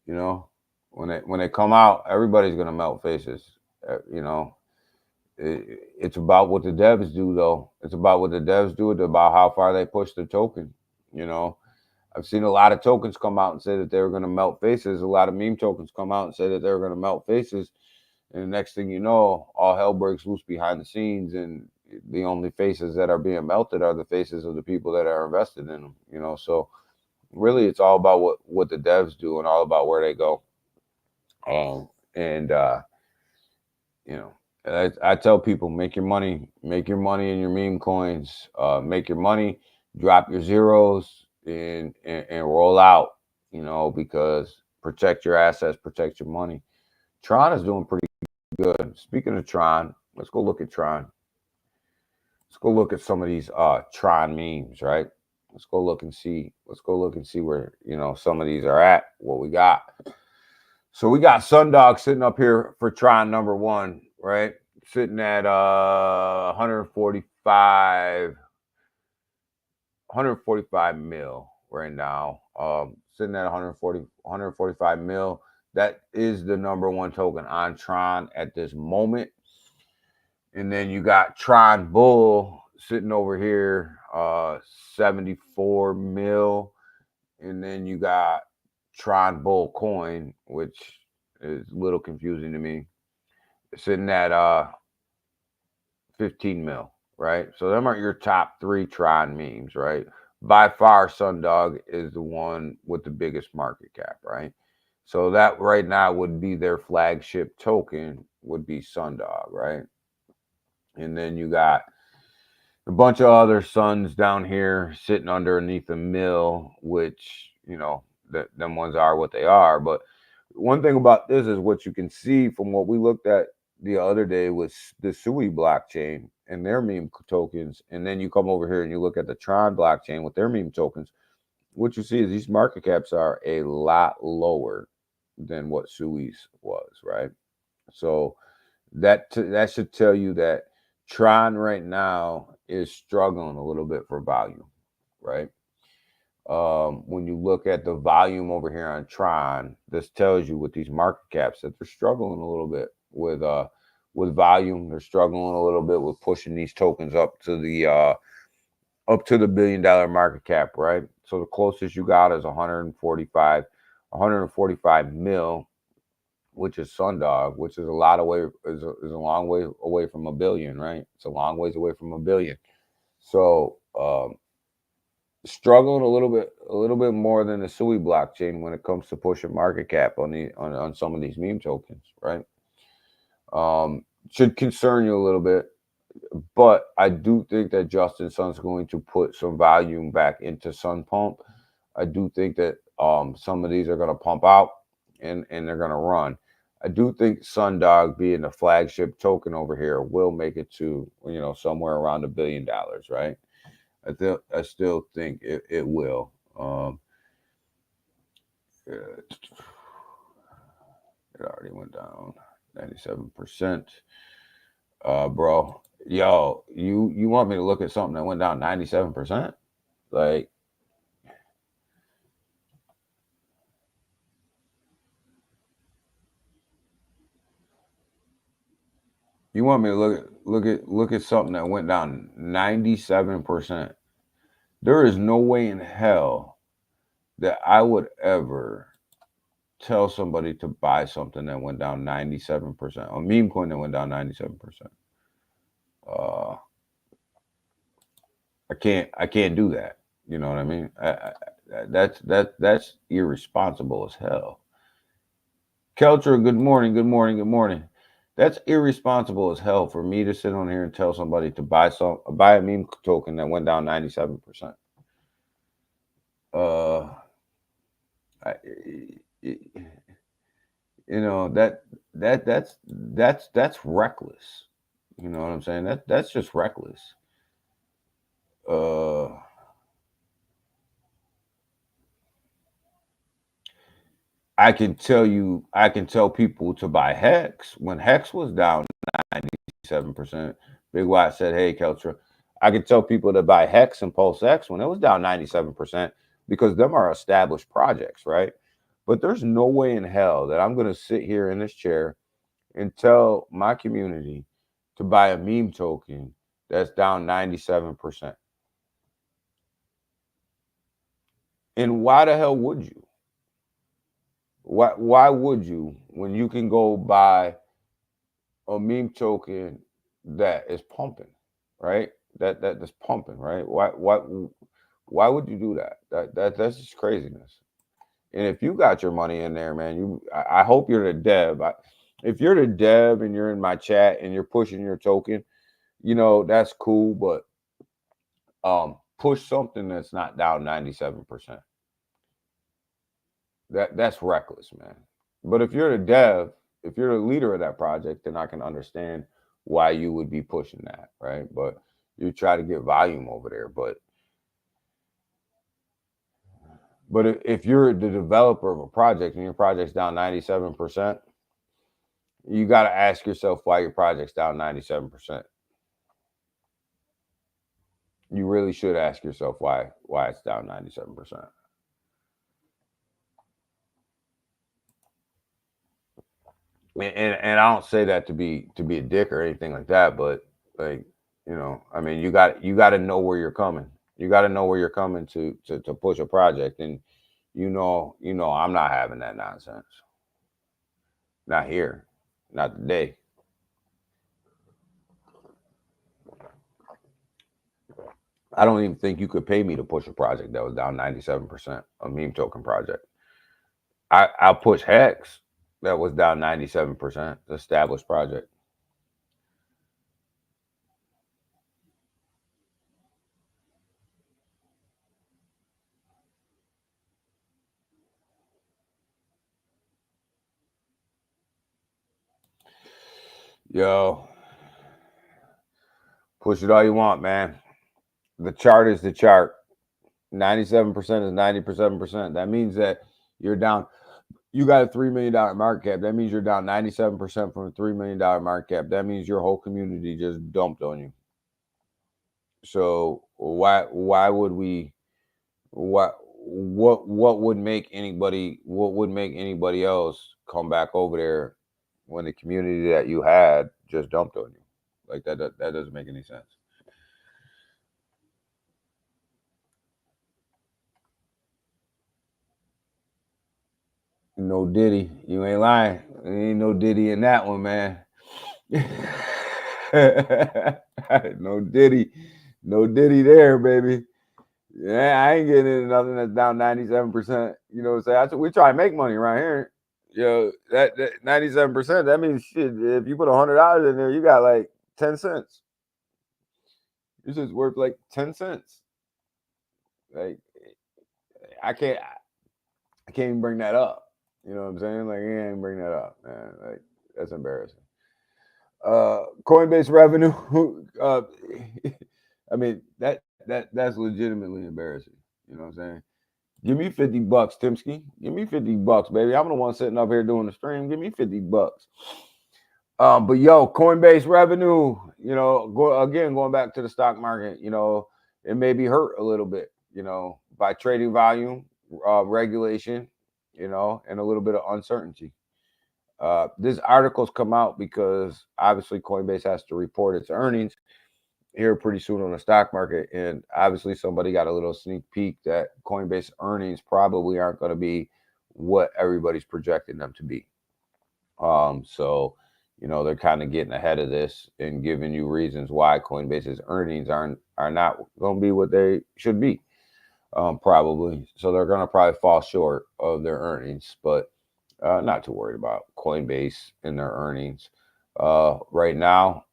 You know, when they come out, everybody's gonna melt faces. You know, it's about what the devs do, though. It's about what the devs do. It's about how far they push the token. You know, I've seen a lot of tokens come out and say that they were gonna melt faces. A lot of meme tokens come out and say that they were gonna melt faces. And the next thing you know, all hell breaks loose behind the scenes, and the only faces that are being melted are the faces of the people that are invested in them. You know, so really, it's all about what the devs do and all about where they go. You know, I tell people, make your money in your meme coins. Make your money, drop your zeros, and roll out. You know, because protect your assets, protect your money. Tron is doing pretty good. Speaking of Tron, let's go look at Tron. Let's go look at some of these Tron memes, right? Let's go look and see where, you know, some of these are at, what we got. So we got Sundog sitting up here for Tron number 1, right? Sitting at 145 mil right now. Sitting at 145 mil. That is the number 1 token on Tron at this moment. And then you got Tron Bull sitting over here, 74 mil. And then you got Tron Bull Coin, which is a little confusing to me, sitting at 15 mil, right? So them are your top 3 Tron memes, right? By far, Sundog is the one with the biggest market cap, right? So that right now would be their flagship token, would be Sundog, right? And then you got a bunch of other Suns down here sitting underneath the mill, which, you know, them ones are what they are. But one thing about this is what you can see from what we looked at the other day was the Sui blockchain and their meme tokens. And then you come over here and you look at the Tron blockchain with their meme tokens. What you see is these market caps are a lot lower than what Sui's was, right? So that should tell you that Tron right now is struggling a little bit for volume, right? When you look at the volume over here on Tron, this tells you with these market caps that they're struggling a little bit with volume. They're struggling a little bit with pushing these tokens up to the $1 billion market cap, right? So the closest you got is 145 mil, which is Sundog, which is a long way away from $1 billion, right? It's a long ways away from $1 billion. So struggling a little bit little bit more than the SUI blockchain when it comes to pushing market cap on some of these meme tokens, right? Should concern you a little bit, but I do think that Justin Sun's going to put some volume back into Sun Pump. I do think that some of these are going to pump out and they're going to run. I do think Sundog, being the flagship token over here, will make it to, somewhere around $1 billion, right? I still think it will. It already went down 97%. Bro, yo, you want me to look at something that went down 97%? Like, you want me to look at something that went down 97%? There is no way in hell that I would ever tell somebody to buy something that went down 97%, a meme coin that went down 97%. I can't do that. You know what I mean? That's irresponsible as hell. Keltra, good morning. That's irresponsible as hell for me to sit on here and tell somebody to buy a meme token that went down 97%. That's reckless. You know what I'm saying? That's just reckless. I can tell people to buy Hex when Hex was down 97%. Big Y said, "Hey, Keltra, I can tell people to buy Hex and Pulse X when it was down 97% because them are established projects, right? But there's no way in hell that I'm going to sit here in this chair and tell my community to buy a meme token that's down 97%. And why the hell would you? Why would you when you can go buy a meme token that is pumping, right? That's pumping, right? Why would you do that? That's just craziness. And if you got your money in there, man, I hope you're the dev. If you're the dev and you're in my chat and you're pushing your token, that's cool, but push something that's not down 97%. That's reckless, man. But if you're the dev, if you're the leader of that project, then I can understand why you would be pushing that, right? But you try to get volume over there. But if you're the developer of a project and your project's down 97%, you got to ask yourself why your project's down 97%. You really should ask yourself why it's down 97%. And I don't say that to be a dick or anything like that, but like, I mean, you got to know where you're coming. You got to know where you're coming to push a project, and I'm not having that nonsense. Not here, not today. I don't even think you could pay me to push a project that was down 97%, a meme token project. I'll push Hex that was down 97%, established project. Yo, push it all you want, man. The chart is the chart. 97% is 97%. That means that you're down. You got a $3 million market cap. That means you're down 97% from a $3 million market cap. That means your whole community just dumped on you. So why would we? What would make anybody? What would make anybody else come back over there when the community that you had just dumped on you? Like that doesn't make any sense. No Diddy. You ain't lying. There ain't no Diddy in that one, man. No Diddy. No Diddy there, baby. Yeah, I ain't getting into nothing that's down 97%. You know what I'm saying? We try to make money around here. Yo, that 97%, that means shit. If you put $100 in there, you got like 10 cents. It's just worth like 10 cents. Like I can't even bring that up. You know what I'm saying? Like, you ain't bring that up, man. Like, that's embarrassing. Coinbase revenue. I mean, that's legitimately embarrassing. You know what I'm saying? Give me $50, Timsky. Give me $50, baby. I'm the one sitting up here doing the stream. Give me $50. But yo, Coinbase revenue, you know, going back to the stock market, you know, it may be hurt a little bit, you know, by trading volume, regulation, you know, and a little bit of uncertainty. This article's come out because obviously Coinbase has to report its earnings here pretty soon on the stock market, and obviously somebody got a little sneak peek that Coinbase earnings probably aren't going to be what everybody's projecting them to be. So you know they're kind of getting ahead of this and giving you reasons why Coinbase's earnings are not going to be what they should be. Probably, so they're going to probably fall short of their earnings, but not too worried about Coinbase and their earnings. Right now,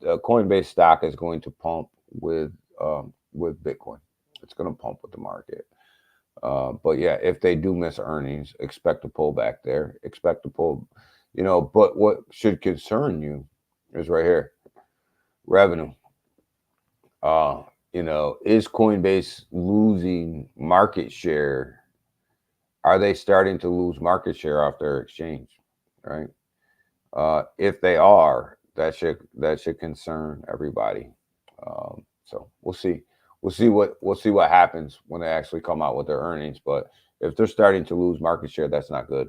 the Coinbase stock is going to pump with Bitcoin. It's going to pump with the market. But yeah, if they do miss earnings, expect to pull back there. Expect to pull, you know. But what should concern you is right here, revenue. You know, is Coinbase losing market share? Are they starting to lose market share off their exchange? Right. If they are, that should concern everybody. So we'll see. We'll see what happens when they actually come out with their earnings. But if they're starting to lose market share, that's not good.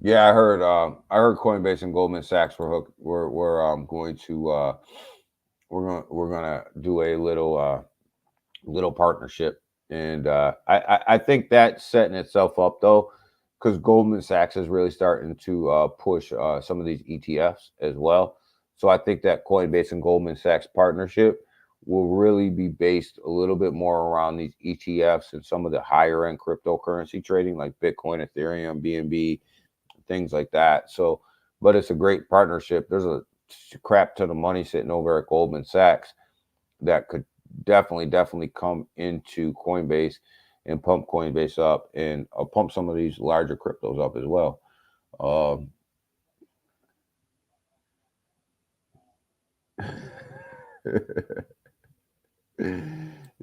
Yeah, I heard. I heard Coinbase and Goldman Sachs were going to we're gonna do a little partnership, and I think that's setting itself up though, because Goldman Sachs is really starting to push some of these ETFs as well. So I think that Coinbase and Goldman Sachs partnership will really be based a little bit more around these ETFs and some of the higher end cryptocurrency trading like Bitcoin, Ethereum, BNB, things like that. So, but it's a great partnership. There's a crap ton of money sitting over at Goldman Sachs that could definitely come into Coinbase and pump Coinbase up and pump some of these larger cryptos up as well.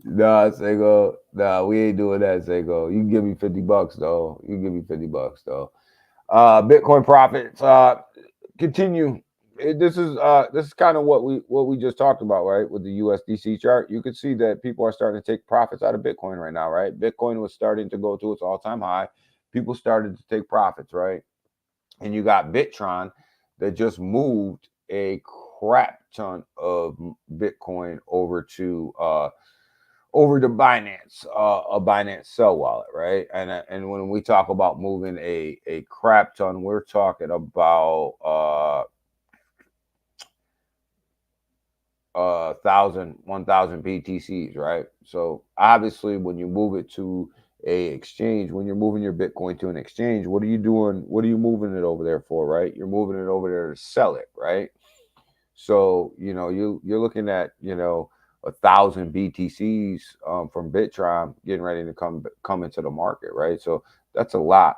Nah, Sego. Nah, we ain't doing that, Sego. You can give me $50 though. You can give me $50 though. Bitcoin profits continue. This is kind of what we just talked about, right? With the USDC chart, you could see that people are starting to take profits out of Bitcoin right now, right? Bitcoin was starting to go to its all-time high. People started to take profits, right? And you got Bittron that just moved a crap ton of Bitcoin over to Binance, a Binance Cell wallet, right? And when we talk about moving a crap ton, we're talking about 1,000 BTCs, right? So obviously, when you move it to a exchange, when you're moving your Bitcoin to an exchange, what are you doing? What are you moving it over there for, right? You're moving it over there to sell it, right? So you know you're looking at 1,000 BTCs from Bittron getting ready to come into the market, right? So that's a lot,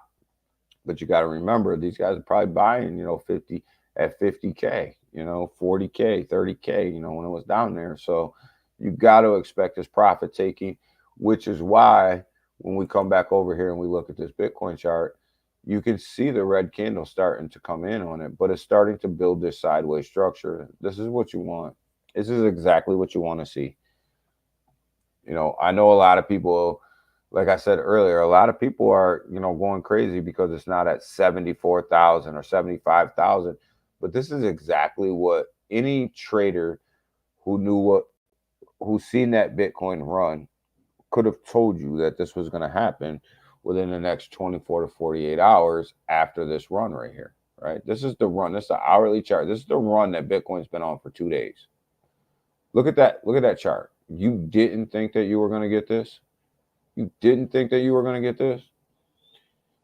but you got to remember these guys are probably buying 50 at 50K, 40K, 30K, when it was down there. So you got to expect this profit taking, which is why when we come back over here and we look at this Bitcoin chart, you can see the red candle starting to come in on it, but it's starting to build this sideways structure. This is what you want. This is exactly what you want to see. I know a lot of people, like I said earlier, a lot of people are, going crazy because it's not at 74,000 or 75,000. But this is exactly what any trader who's seen that Bitcoin run could have told you that this was going to happen within the next 24 to 48 hours after this run right here, right? This is the run. This is the hourly chart. This is the run that Bitcoin's been on for 2 days. Look at that. Look at that chart. You didn't think that you were going to get this? You didn't think that you were going to get this?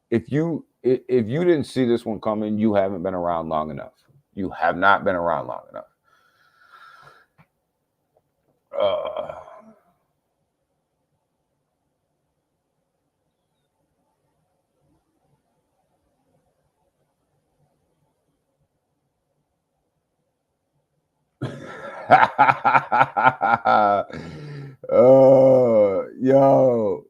If you didn't see this one coming, you haven't been around long enough. You have not been around long enough. Yo,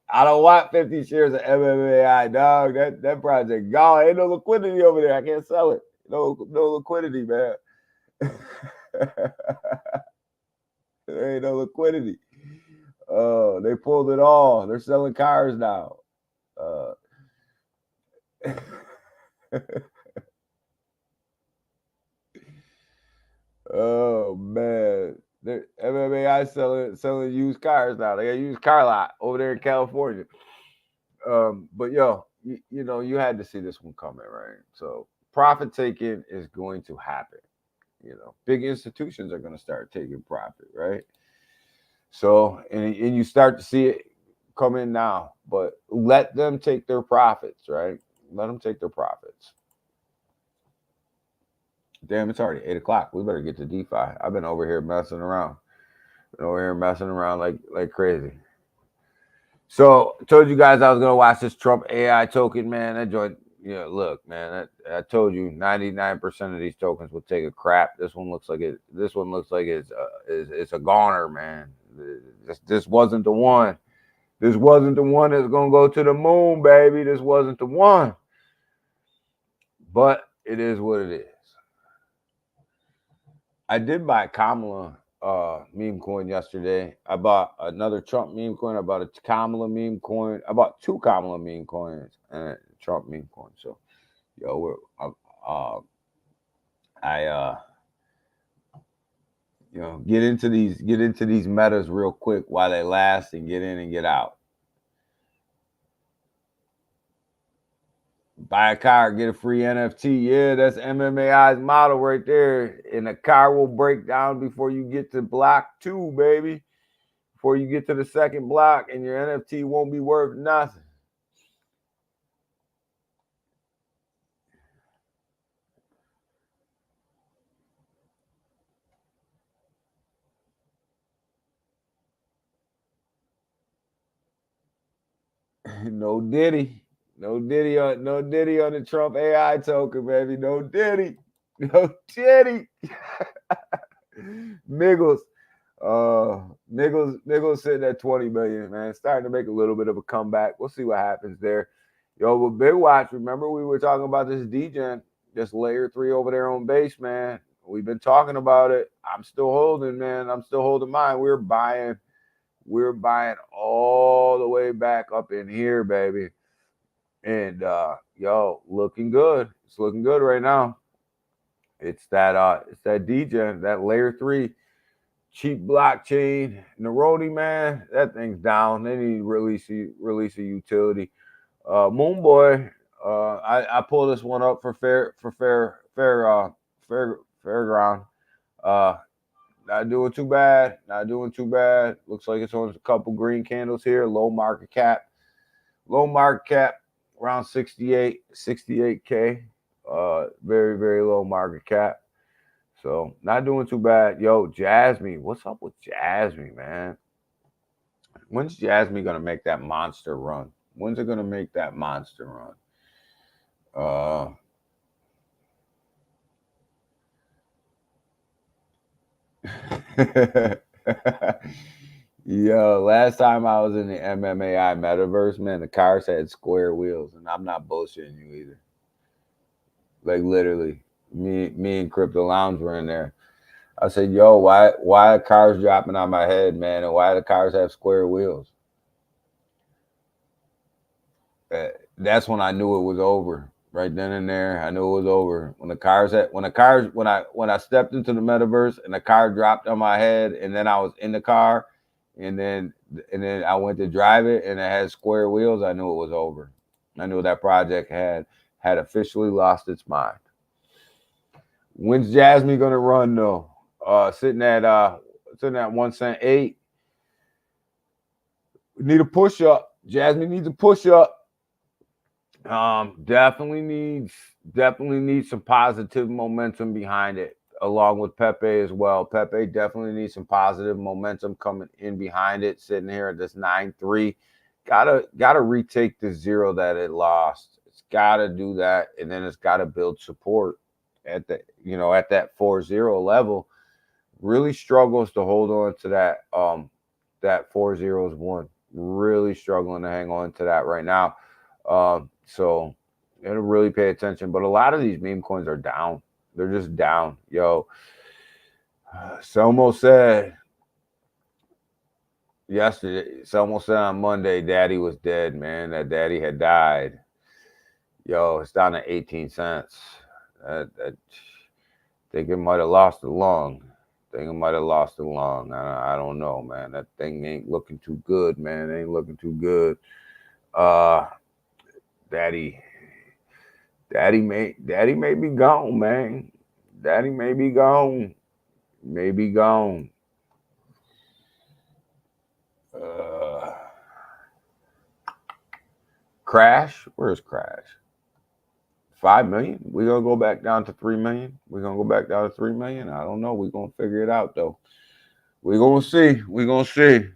I don't want 50 shares of MMAI, dog. That project gone. Ain't no liquidity over there. I can't sell it. No liquidity, man. There ain't no liquidity. They pulled it all. They're selling cars now. Oh man, MMAI selling used cars now. They got a used car lot over there in California. But yo, you know, you had to see this one coming, right? So profit taking is going to happen. You know, big institutions are going to start taking profit, right? So and you start to see it come in now, but let them take their profits, right? Let them take their profits. Damn, it's already 8 o'clock. We better get to DeFi. I've been over here messing around. Like crazy. So I told you guys I was gonna watch this Trump AI token, man. That joint, yeah, look, man. I told you 99% of these tokens will take a crap. This one looks like it. This one looks like it's a goner, man. This wasn't the one. This wasn't the one that's gonna go to the moon, baby. This wasn't the one. But it is what it is. I did buy Kamala meme coin yesterday. I bought another Trump meme coin. I bought a Kamala meme coin. I bought 2 Kamala meme coins and a Trump meme coin. So, yo, you know, get into these metas real quick while they last and get in and get out. Buy a car, get a free NFT. Yeah, that's MMAI's model right there. And the car will break down before you get to block 2, baby. Before you get to the second block, and your NFT won't be worth nothing. No Diddy. No Diddy on the Trump AI token, baby. No Diddy. No Diddy. Miggles. Miggles sitting at 20 million, man. Starting to make a little bit of a comeback. We'll see what happens there. Yo, with Big Watch, remember we were talking about this DGen, this layer 3 over there on base, man. We've been talking about it. I'm still holding, man. I'm still holding mine. We're buying all the way back up in here, baby. And yo, looking good. It's looking good right now. It's that DGen, that layer 3 cheap blockchain. Neroni, man, that thing's down. They need to release a utility. Moonboy, I pulled this one up for Fairground. Not doing too bad. Looks like it's on a couple green candles here. Low market cap around 68K. Very, very low market cap. So not doing too bad. Yo, Jasmine, what's up with Jasmine, man? When's Jasmine gonna make that monster run? When's it gonna make that monster run? Yo, last time I was in the MMAI metaverse, man, the cars had square wheels, and I'm not bullshitting you either. Like literally, me and Crypto Lounge were in there. I said, yo, why are cars dropping on my head, man? And why do the cars have square wheels? That's when I knew it was over. Right then and there, I knew it was over. When I stepped into the metaverse and the car dropped on my head, and then I was in the car, and then and then I went to drive it, and it had square wheels. I knew it was over. I knew that project had officially lost its mind. When's Jasmine gonna run though? Sitting at 1 cent 8. We need a push up. Jasmine needs a push up. Definitely needs some positive momentum behind it, along with Pepe as well. Pepe definitely needs some positive momentum coming in behind it. Sitting here at this 9-3, gotta retake the 0 that it lost. It's gotta do that, and then it's gotta build support at the at that 4-0 level. Really struggles to hold on to that 4-0-1. Really struggling to hang on to that right now. So it'll really pay attention. But a lot of these meme coins are down. They're just down. Yo, Selmo said yesterday, Selmo said on Monday, Daddy was dead, man. That Daddy had died. Yo, it's down to 18 cents. I think it might have lost the lung. I don't know, man. That thing ain't looking too good, man. It ain't looking too good. Daddy may be gone, man. Daddy may be gone. Maybe gone. Crash? Where's Crash? 5 million? We're gonna go back down to 3 million. We're gonna go back down to 3 million. I don't know. We're gonna figure it out though. We're gonna see. We're gonna see.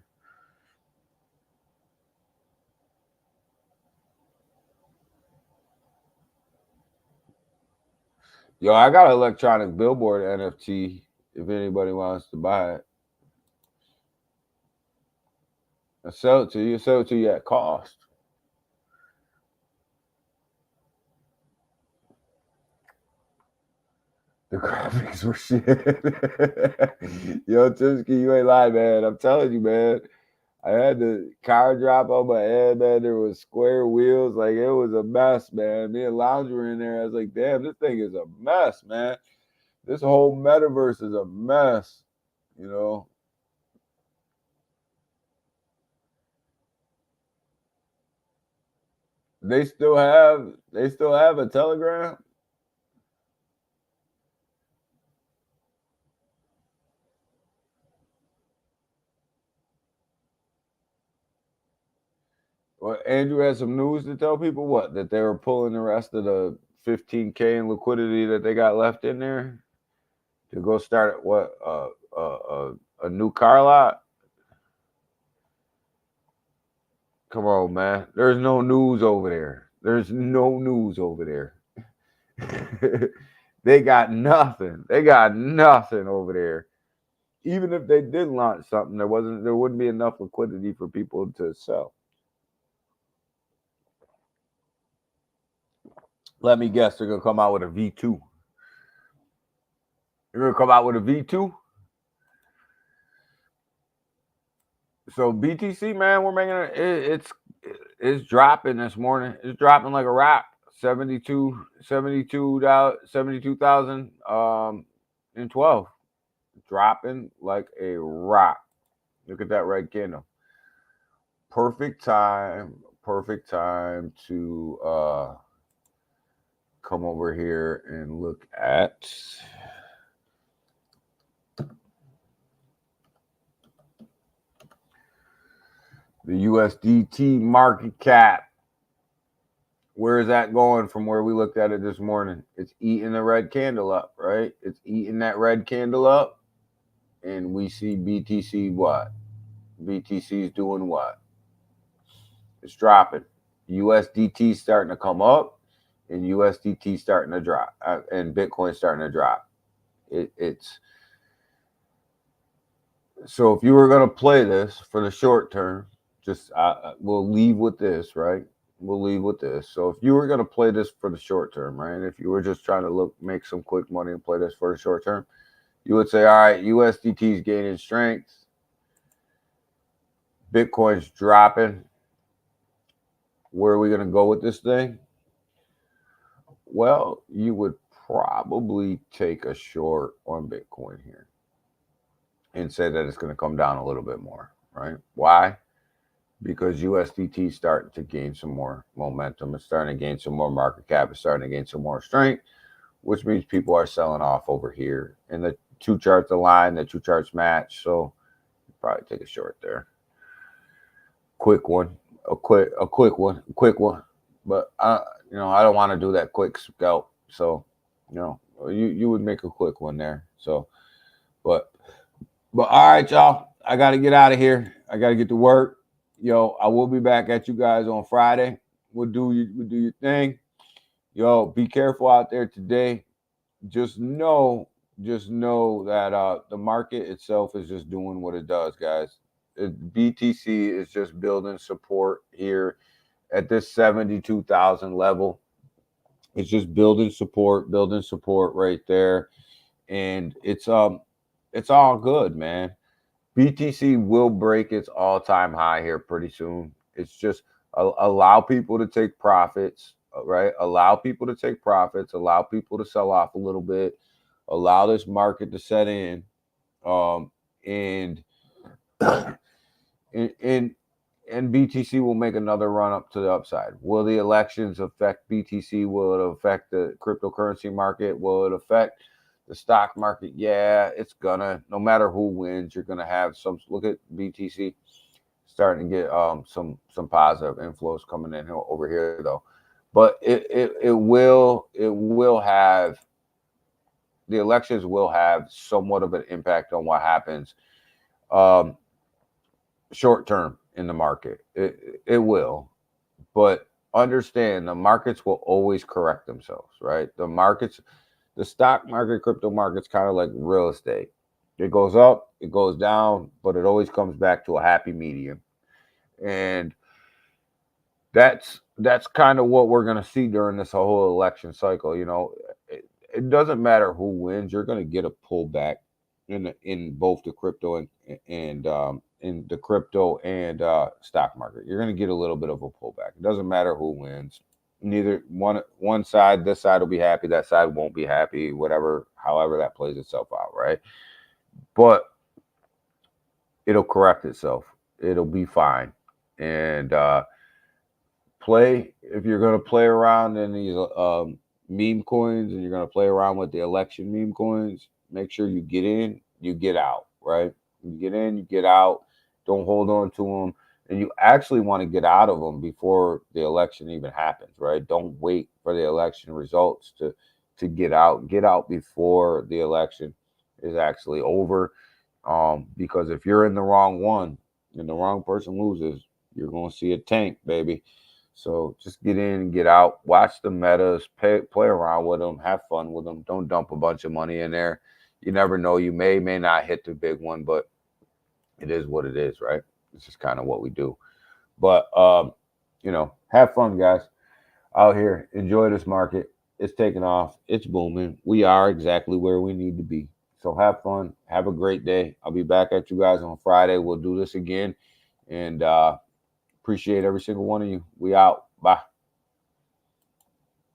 Yo, I got an electronic billboard NFT if anybody wants to buy it. I sell it to you. Sell it to you at cost. The graphics were shit. Yo, Timsky, you ain't lying, man. I'm telling you, man. I had the car drop on my head, man. There was square wheels. Like, it was a mess, man. Me and Lounge were in there. I was like, damn, this thing is a mess, man. This whole metaverse is a mess, you know. They still have a Telegram. Well, Andrew had some news to tell people that they were pulling the rest of the 15K in liquidity that they got left in there to go start a new car lot. Come on, man. There's no news over there. There's no news over there. They got nothing. They got nothing over there. Even if they did launch something, there wouldn't be enough liquidity for people to sell. Let me guess, they're gonna come out with a V2. They're gonna come out with a V2. So BTC, man, we're making it's dropping this morning. It's dropping like a rock. 72,012. Dropping like a rock. Look at that red candle. Perfect time to come over here and look at the USDT market cap. Where is that going from where we looked at it this morning? It's eating the red candle up, right? It's eating that red candle up. And we see BTC what? BTC is doing what? It's dropping. USDT starting to come up, and USDT starting to drop, and Bitcoin starting to drop. It's so if you were going to play this for the short term, just we'll leave with this, right? We'll leave with this. So if you were going to play this for the short term, right? If you were just trying to make some quick money and play this for the short term, you would say, all right, USDT is gaining strength. Bitcoin's dropping. Where are we going to go with this thing? Well, you would probably take a short on Bitcoin here and say that it's going to come down a little bit more, right? Why? because USDT is starting to gain some more momentum. It's starting to gain some more market cap. It's starting to gain some more strength, which means people are selling off over here. And the two charts align, the two charts match. So probably take a short there. Quick one, a quick one. But I don't want to do that quick scalp. So, you would make a quick one there. So, but all right, y'all. I got to get out of here. I got to get to work. I will be back at you guys on Friday. We'll do your thing. Be careful out there today. Just know that the market itself is just doing what it does, guys. BTC is just building support here at this 72,000 level. It's just building support right there, and it's all good, man. BTC will break its all-time high here pretty soon. It's just allow people to take profits, right? Allow people to take profits. Allow people to sell off a little bit. Allow this market to set in, and BTC will make another run up to the upside. Will the elections affect BTC? Will it affect the cryptocurrency market? Will it affect the stock market? Yeah, it's gonna. No matter who wins, you're gonna have some. Look at BTC starting to get some positive inflows coming in over here though. But it will have, the elections will have somewhat of an impact on what happens short term in the market. It will, but understand the markets will always correct themselves, right? The stock market, crypto market's kind of like real estate. It goes up, it goes down, but it always comes back to a happy medium. And that's kind of what we're going to see during this whole election cycle. It doesn't matter who wins, you're going to get a pullback in both the crypto and in the crypto and stock market. You're going to get a little bit of a pullback. It doesn't matter who wins. Neither one side, this side will be happy, that side won't be happy, however that plays itself out, right? But it'll correct itself. It'll be fine. And if you're going to play around in these meme coins, and you're going to play around with the election meme coins, make sure you get in, you get out, right? You get in, you get out. Don't hold on to them. And you actually want to get out of them before the election even happens, right? Don't wait for the election results to get out. Get out before the election is actually over. Because if you're in the wrong one and the wrong person loses, you're going to see a tank, baby. So just get in and get out. Watch the metas, play around with them, have fun with them. Don't dump a bunch of money in there. You never know. You may not hit the big one, but it is what it is, right? It's just kind of what we do. But, have fun, guys, out here. Enjoy this market. It's taking off. It's booming. We are exactly where we need to be. So have fun. Have a great day. I'll be back at you guys on Friday. We'll do this again. And appreciate every single one of you. We out. Bye.